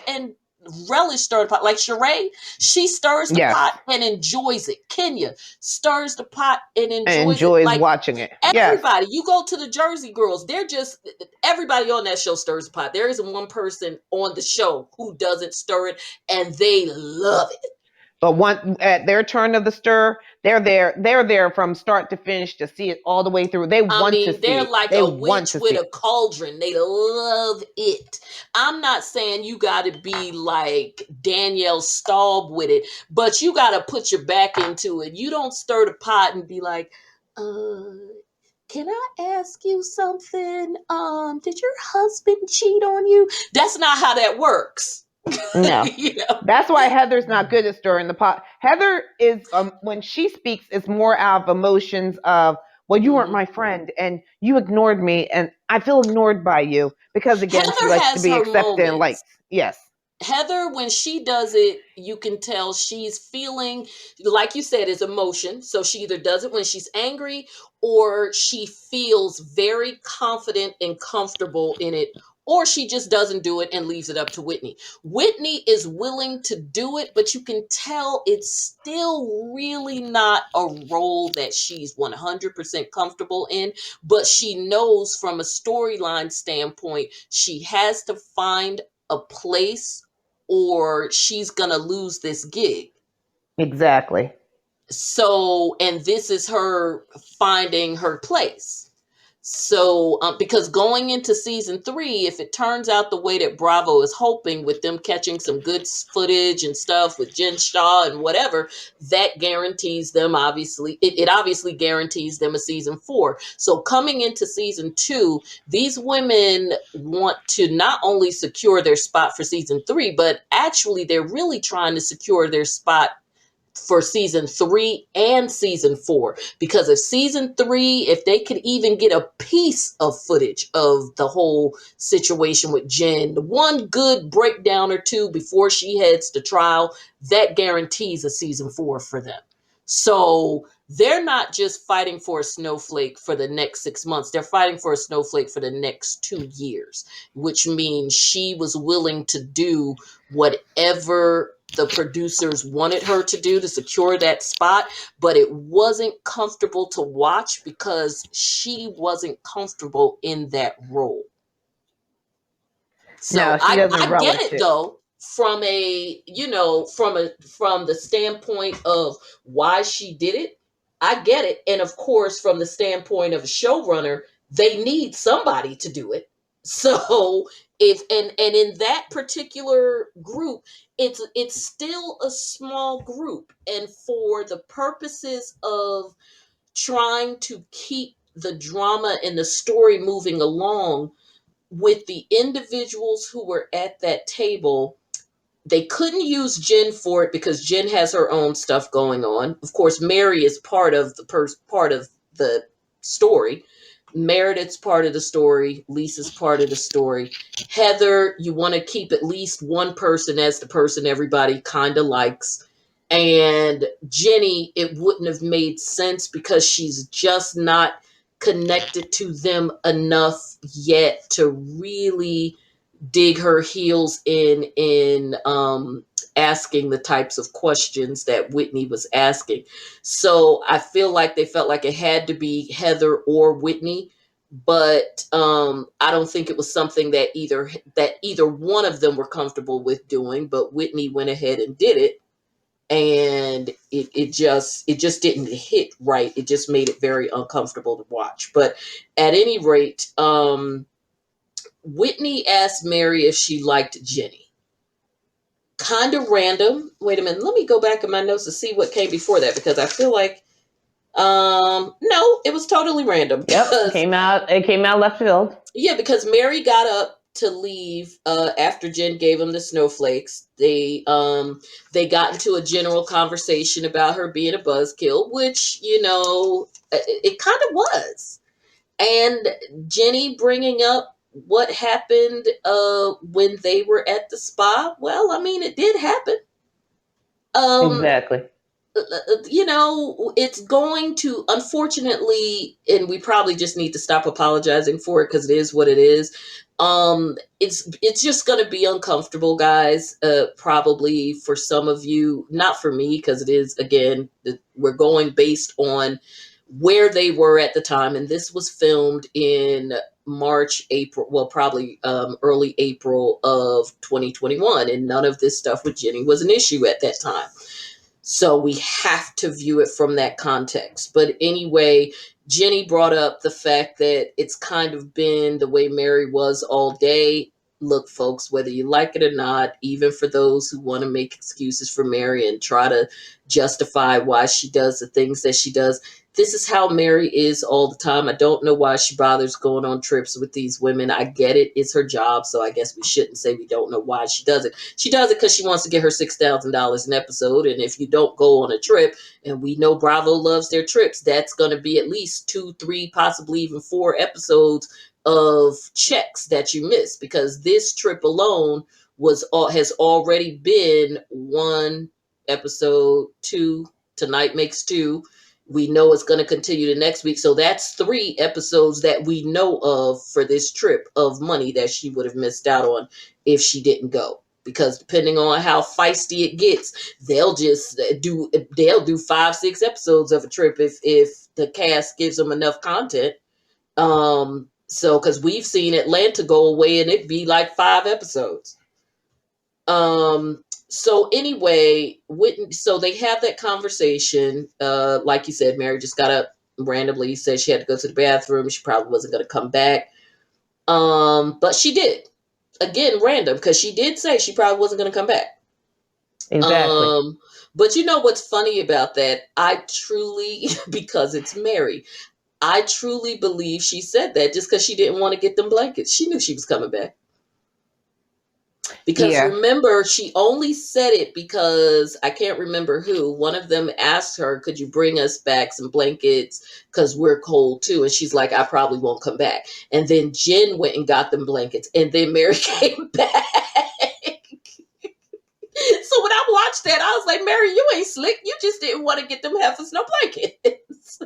relish stir the pot. Like Sheree, she stirs the Yes. pot and enjoys it. Kenya stirs the pot and enjoys it. Enjoys Like watching it. Yes. everybody, you go to the Jersey Girls, they're just, everybody on that show stirs the pot. There isn't one person on the show who doesn't stir it, and they love it. But at their turn of the stir, they're there. They're there from start to finish to see it all the way through. They want to see They're it. like They a want witch to with see a it. cauldron. They love it. I'm not saying you got to be like Danielle Staub with it, but you got to put your back into it. You don't stir the pot and be like, can I ask you something? Did your husband cheat on you? That's not how that works. No. You know? That's why Heather's not good at stirring the pot. Heather is, when she speaks, it's more out of emotions of, well, you weren't my friend and you ignored me and I feel ignored by you, because again, she Heather likes to has be her accepted and moments. liked. Yes. Heather, when she does it, you can tell she's feeling, like you said, is emotion. So she either does it when she's angry, or she feels very confident and comfortable in it, or she just doesn't do it and leaves it up to Whitney. Whitney is willing to do it, but you can tell it's still really not a role that she's 100% comfortable in. But she knows from a storyline standpoint, she has to find a place or she's going to lose this gig. Exactly. So, and this is her finding her place. So, because going into season 3, if it turns out the way that Bravo is hoping, with them catching some good footage and stuff with Jen Shaw and whatever, that guarantees them, obviously, it obviously guarantees them a season 4. So coming into season 2, these women want to not only secure their spot for season 3, but actually they're really trying to secure their spot for season 3 and season 4, because if season 3, if they could even get a piece of footage of the whole situation with Jen, one good breakdown or two before she heads to trial, that guarantees a season 4 for them. So they're not just fighting for a snowflake for the next 6 months, they're fighting for a snowflake for the next 2 years, which means she was willing to do whatever the producers wanted her to do to secure that spot, but it wasn't comfortable to watch because she wasn't comfortable in that role. So No, she doesn't I get relish it it. though, from from the standpoint of why she did it. I get it. And of course, from the standpoint of a showrunner, they need somebody to do it. So if and in that particular group, it's still a small group. And for the purposes of trying to keep the drama and the story moving along, with the individuals who were at that table, they couldn't use Jen for it because Jen has her own stuff going on. Of course, Mary is part of the story. Meredith's part of the story. Lisa's part of the story. Heather, you want to keep at least one person as the person everybody kind of likes. And Jenny, it wouldn't have made sense because she's just not connected to them enough yet to really dig her heels in asking the types of questions that Whitney was asking. So I feel like they felt like it had to be Heather or Whitney. but I don't think it was something that either one of them were comfortable with doing. But Whitney went ahead and did it, and it just didn't hit right. It just made it very uncomfortable to watch. But at any rate, Whitney asked Mary if she liked Jenny. Kind of random. Wait a minute, let me go back in my notes to see what came before that, because I feel like no, it was totally random. Yep, it came out left field. Yeah, because Mary got up to leave after Jen gave him the snowflakes. They got into a general conversation about her being a buzzkill, which, it kind of was. And Jenny bringing up what happened when they were at the spa. Well, I mean, it did happen. Exactly. It's going to, unfortunately, and we probably just need to stop apologizing for it because it is what it is. It's just going to be uncomfortable, guys. Probably for some of you, not for me, because it is, again, we're going based on where they were at the time, and this was filmed in March, April, well, probably early April of 2021, and none of this stuff with Jenny was an issue at that time. So we have to view it from that context. But anyway, Jenny brought up the fact that it's kind of been the way Mary was all day. Look, folks, whether you like it or not, even for those who want to make excuses for Mary and try to justify why she does the things that she does, this is how Mary is all the time. I don't know why she bothers going on trips with these women. I get it. It's her job. So I guess we shouldn't say we don't know why she does it. She does it because she wants to get her $6,000 an episode. And if you don't go on a trip, and we know Bravo loves their trips, that's going to be at least 2, 3, possibly even 4 episodes of checks that you miss, because this trip alone has already been 1 episode, 2, tonight makes 2. We know it's going to continue the next week. So that's 3 episodes that we know of for this trip of money that she would have missed out on if she didn't go. Because depending on how feisty it gets, they'll do 5, 6 episodes of a trip if the cast gives them enough content. So because we've seen Atlanta go away and it'd be like 5 episodes. So anyway, so they have that conversation. Like you said, Mary just got up randomly, said she had to go to the bathroom. She probably wasn't going to come back. But she did. Again, random, because she did say she probably wasn't going to come back. Exactly. But you know what's funny about that? I truly, because it's Mary, I truly believe she said that just because she didn't want to get them blankets. She knew she was coming back. Because remember, she only said it because I can't remember who. One of them asked her, could you bring us back some blankets? Because we're cold too. And she's like, I probably won't come back. And then Jen went and got them blankets. And then Mary came back. So when I watched that, I was like, Mary, you ain't slick. You just didn't want to get them half a snow blankets.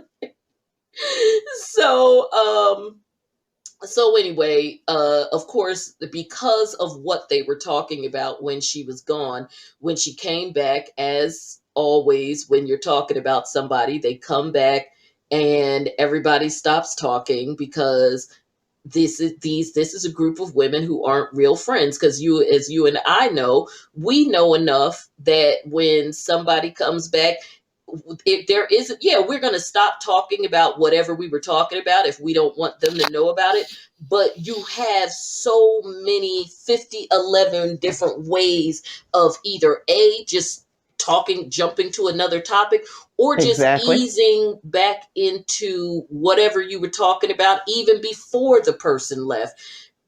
So anyway, of course, because of what they were talking about when she was gone, when she came back, as always, when you're talking about somebody, they come back and everybody stops talking because this is a group of women who aren't real friends. Because as you and I know, we know enough that when somebody comes back, if there isn't, we're going to stop talking about whatever we were talking about if we don't want them to know about it. But you have so many 11 different ways of either just jumping to another topic, or just easing back into whatever you were talking about even before the person left.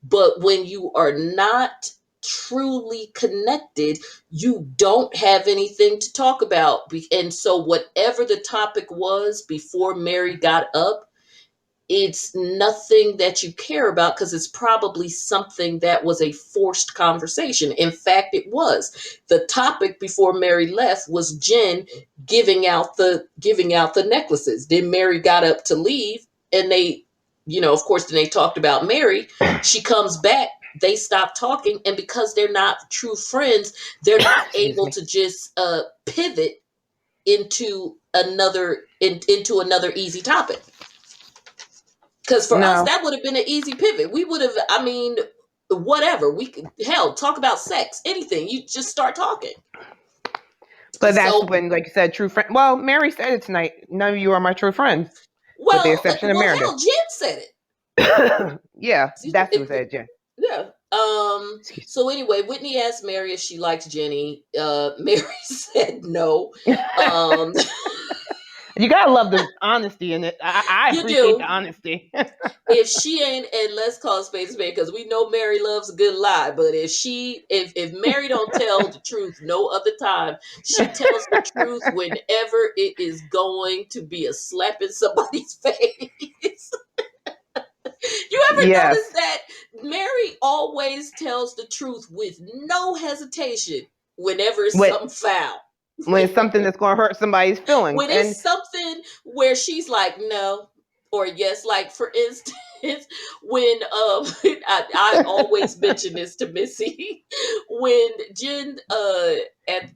But when you are not truly connected, you don't have anything to talk about. And so whatever the topic was before Mary got up, it's nothing that you care about, because it's probably something that was a forced conversation. In fact, it was. The topic before Mary left was Jen giving out the necklaces. Then Mary got up to leave, and they, of course, then they talked about Mary. She comes back, they stop talking, and because they're not true friends, they're not able to just pivot into another easy topic. Because for us, No, that would have been an easy pivot. We would have, I mean, whatever. We could, hell, talk about sex, anything. You just start talking. but that's So, when, like you said, true friend. Well, Mary said it tonight. None of you are my true friends, with the exception of Meredith. hell, Jen said it. Yeah, that's who said Jen. Yeah. Excuse So anyway, Whitney asked Mary if she likes Jenny. Mary said no. me. Um, You gotta love the honesty in it. I you appreciate the do. honesty. If she ain't, and let's call a spade, because we know Mary loves a good lie. But if Mary don't tell the truth no other time, she tells the truth whenever it is going to be a slap in somebody's face. You ever Yes. notice that Mary always tells the truth with no hesitation whenever it's When something foul? when it's something that's gonna hurt somebody's feelings, When and it's something where she's like no or yes, like for instance, when I always mention this to Missy, when Jen at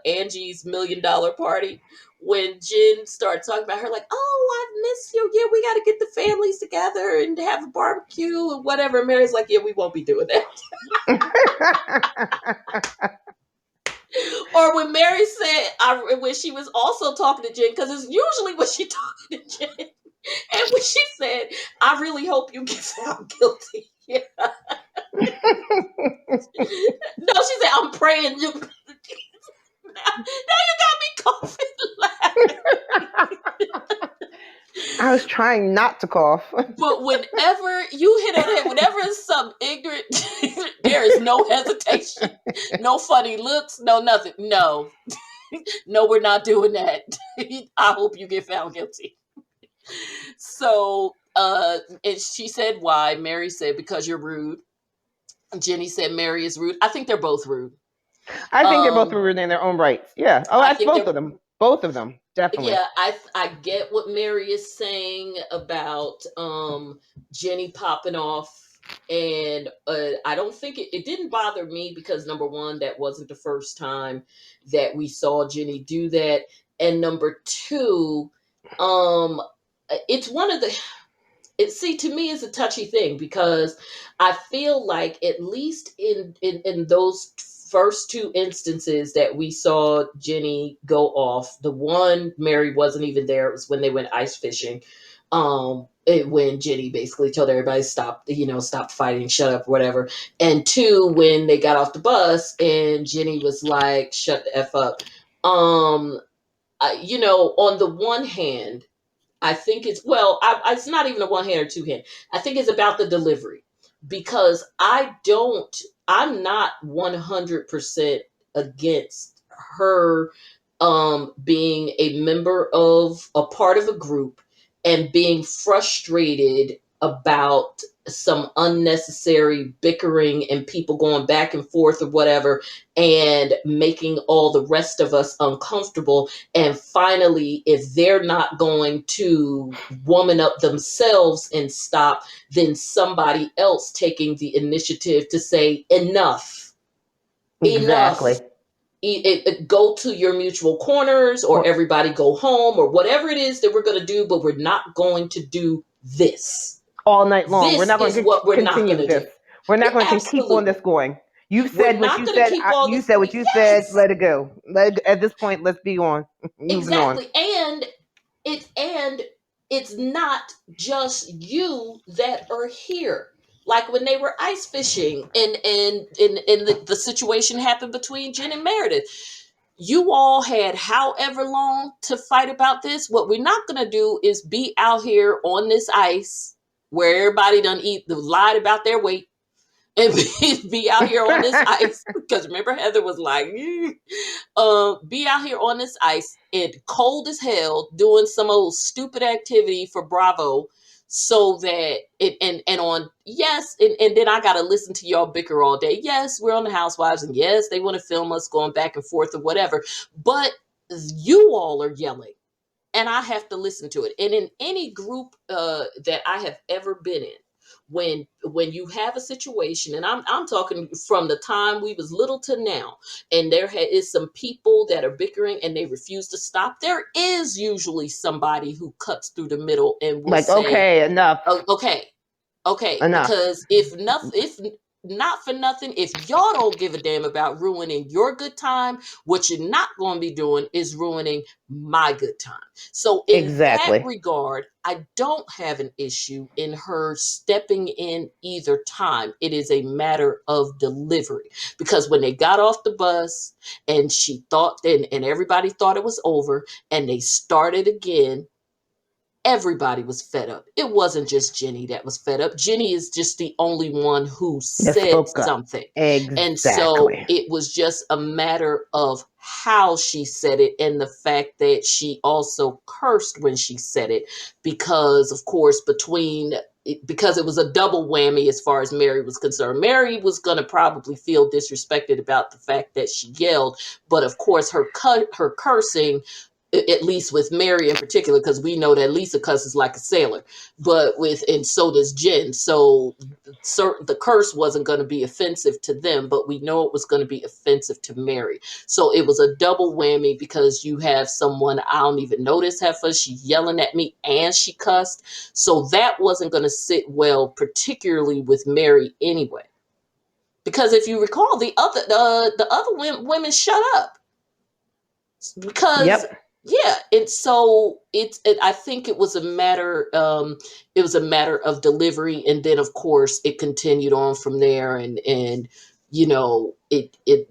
Angie's $1,000,000 party, when Jen started talking about her, like, oh, I miss you. Yeah, we got to get the families together and have a barbecue and whatever. Mary's like, yeah, we won't be doing that. Or when Mary said, when she was also talking to Jen, because it's usually when she talking to Jen, and when she said, I really hope you get found guilty. Yeah. No, she said, I'm praying you. Now you got me coughing laughing. I was trying not to cough. But whenever you hit on it, whenever it's something ignorant, there is no hesitation, no funny looks, no nothing. No, no, we're not doing that. I hope you get found guilty. So, and she said why. Mary said because you're rude. Jenny said Mary is rude. I think they're both rude. I think they're both Um, rude in their own rights. Yeah. Oh, I that's think both they're of them. Both of them, definitely. yeah. I get what Mary is saying about Jenny popping off, and I don't think it didn't bother me because number one, that wasn't the first time that we saw Jenny do that, and number two, um, it's one of the see to me is a touchy thing because I feel like at least in those first two instances that we saw Jenny go off, the one Mary wasn't even there. It was when they went ice fishing. When Jenny basically told everybody stop, stop fighting, shut up, whatever. And two, when they got off the bus and Jenny was like, shut the F up. On the one hand, I think it's not even a one hand or two hand. I think it's about the delivery because I'm not 100% against her being a member of a part of a group and being frustrated about some unnecessary bickering and people going back and forth or whatever and making all the rest of us uncomfortable. And finally, if they're not going to woman up themselves and stop, then somebody else taking the initiative to say enough, Exactly. enough. Go to your mutual corners or everybody go home or whatever it is that we're going to do, but we're not going to do this All night long. We're this not going is to what we're not continue going to with do. this. We're not going to keep on Absolutely. this going. You We're said what not you going to said. keep all You this. said what you said. Yes, Let it go. At this point, let's be on. Moving on. exactly. And it's not just you that are here. Like when they were ice fishing and the situation happened between Jen and Meredith. You all had however long to fight about this. What we're not going to do is be out here on this ice where everybody done lied about their weight and be out here on this ice because remember Heather was like be out here on this ice and cold as hell doing some old stupid activity for Bravo so that it and on yes and then I gotta listen to y'all bicker all day. Yes, we're on the Housewives and yes they want to film us going back and forth or whatever, but you all are yelling and I have to listen to it. And in any group that I have ever been in, when you have a situation, and I'm talking from the time we was little to now, and there is some people that are bickering and they refuse to stop, there is usually somebody who cuts through the middle and will Like, say, okay, enough. oh, okay, Enough. because if not for nothing, if y'all don't give a damn about ruining your good time, what you're not going to be doing is ruining my good time. So in that Exactly. regard, I don't have an issue in her stepping in either time. It is a matter of delivery, because when they got off the bus and she thought, and everybody thought it was over, and they started again, everybody was fed up. It wasn't just Jenny that was fed up. Jenny is just the only one who That said spoke up. something. And so Exactly. it was just a matter of how she said it, and the fact that she also cursed when she said it, because, of course, because it was a double whammy as far as Mary was concerned. Mary was going to probably feel disrespected about the fact that she yelled, but of course her cursing, at least with Mary in particular, because we know that Lisa cusses like a sailor, and so does Jen. So the curse wasn't going to be offensive to them, but we know it was going to be offensive to Mary. So it was a double whammy, because you have someone, I don't even know this heifer, she's yelling at me and she cussed. So that wasn't going to sit well, particularly with Mary anyway. Because if you recall, the other women shut up, because Yep. yeah. And so I think it was a matter, of delivery, and then of course it continued on from there, and it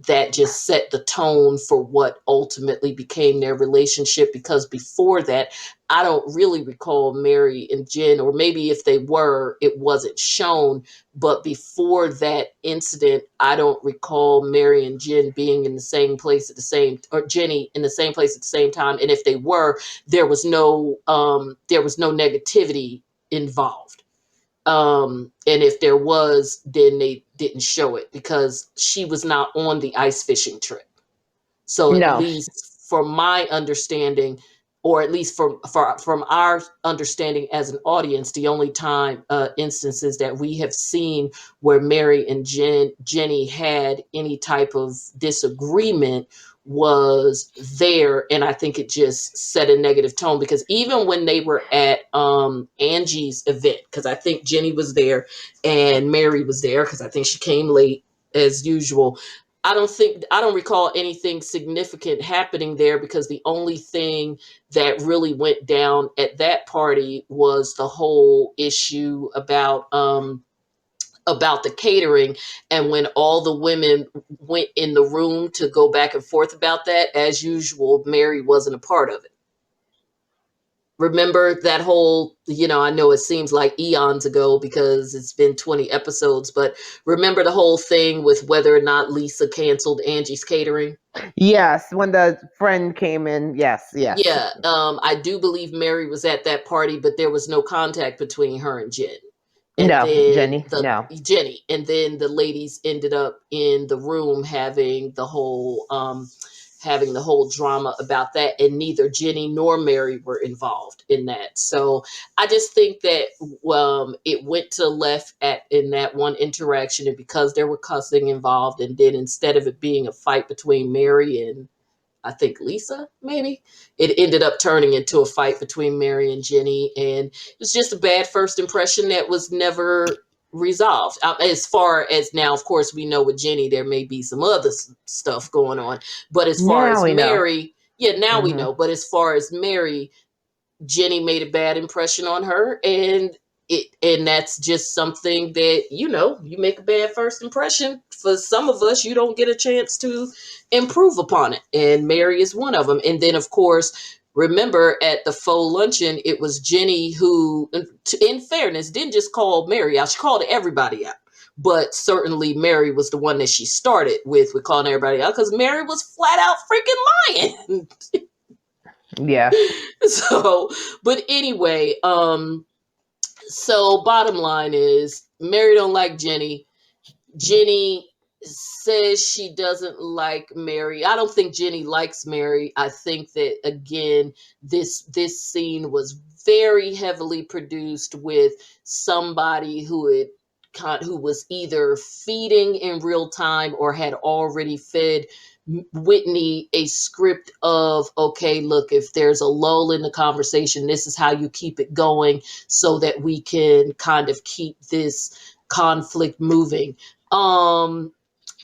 that just set the tone for what ultimately became their relationship, because before that, I don't really recall Mary and Jen, or maybe if they were, it wasn't shown, but before that incident, I don't recall Mary and Jen being in the same place at the same, or Jenny in the same place at the same time. And if they were, there was no negativity involved. And if there was, then they didn't show it, because she was not on the ice fishing trip. So at No. least from my understanding, or at least from our understanding as an audience, the only time instances that we have seen where Mary and Jenny had any type of disagreement was there, and I think it just set a negative tone, because even when they were at Angie's event, because I think Jenny was there and Mary was there, because I think she came late as usual. I don't recall anything significant happening there, because the only thing that really went down at that party was the whole issue about the catering. And when all the women went in the room to go back and forth about that, as usual, Mary wasn't a part of it. Remember that whole, I know it seems like eons ago because it's been 20 episodes, but remember the whole thing with whether or not Lisa canceled Angie's catering? Yes, when the friend came in. Yes, yes. Yeah, I do believe Mary was at that party, but there was no contact between her and Jen. And No, then Jenny. No. Jenny, and then the ladies ended up in the room having the whole drama about that, and neither Jenny nor Mary were involved in that. So I just think that it went to left in that one interaction, and because there were cussing involved, and then instead of it being a fight between Mary and, I think, Lisa, maybe, it ended up turning into a fight between Mary and Jenny. And it was just a bad first impression that was never resolved. As far as now, of course, we know with Jenny, there may be some other stuff going on. But as far Now as we know. Mary, yeah, now we Hmm. know. But as far as Mary, Jenny made a bad impression on her, and that's just something that, you make a bad first impression. For some of us, you don't get a chance to improve upon it, and Mary is one of them. And then, of course, remember at the faux luncheon, it was Jenny who, in fairness, didn't just call Mary out; she called everybody out. But certainly Mary was the one that she started with calling everybody out, because Mary was flat out freaking lying. Yeah. So, but anyway, so bottom line is Mary don't like Jenny. Jenny says she doesn't like Mary. I don't think Jenny likes Mary. I think that again, this scene was very heavily produced with somebody who was either feeding in real time or had already fed Whitney a script of, okay, look, if there's a lull in the conversation, this is how you keep it going so that we can kind of keep this conflict moving.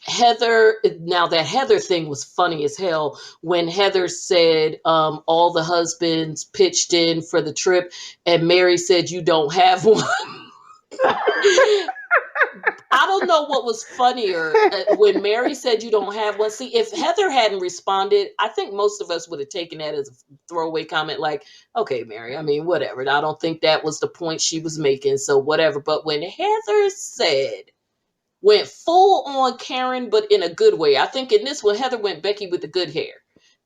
Heather, now that Heather thing was funny as hell when Heather said all the husbands pitched in for the trip and Mary said you don't have one. I don't know what was funnier when Mary said you don't have one. See, if Heather hadn't responded, I think most of us would have taken that as a throwaway comment like, okay, Mary, I mean, whatever. I don't think that was the point she was making, so whatever. But when Heather went full on Karen, but in a good way. I think in this one, Heather went Becky with the good hair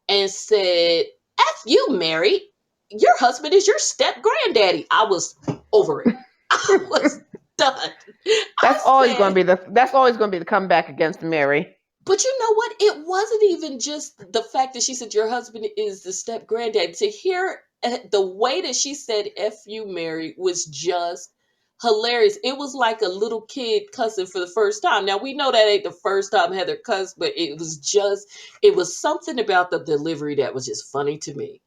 and said, F you, Mary. Your husband is your step granddaddy. I was over it. I was done. I said, That's always going to be the comeback against Mary. but you know what? It wasn't even just the fact that she said your husband is the step granddad. To hear the way that she said "f you, Mary" was just hilarious. It was like a little kid cussing for the first time. Now we know that ain't the first time Heather cussed, but it was something about the delivery that was just funny to me.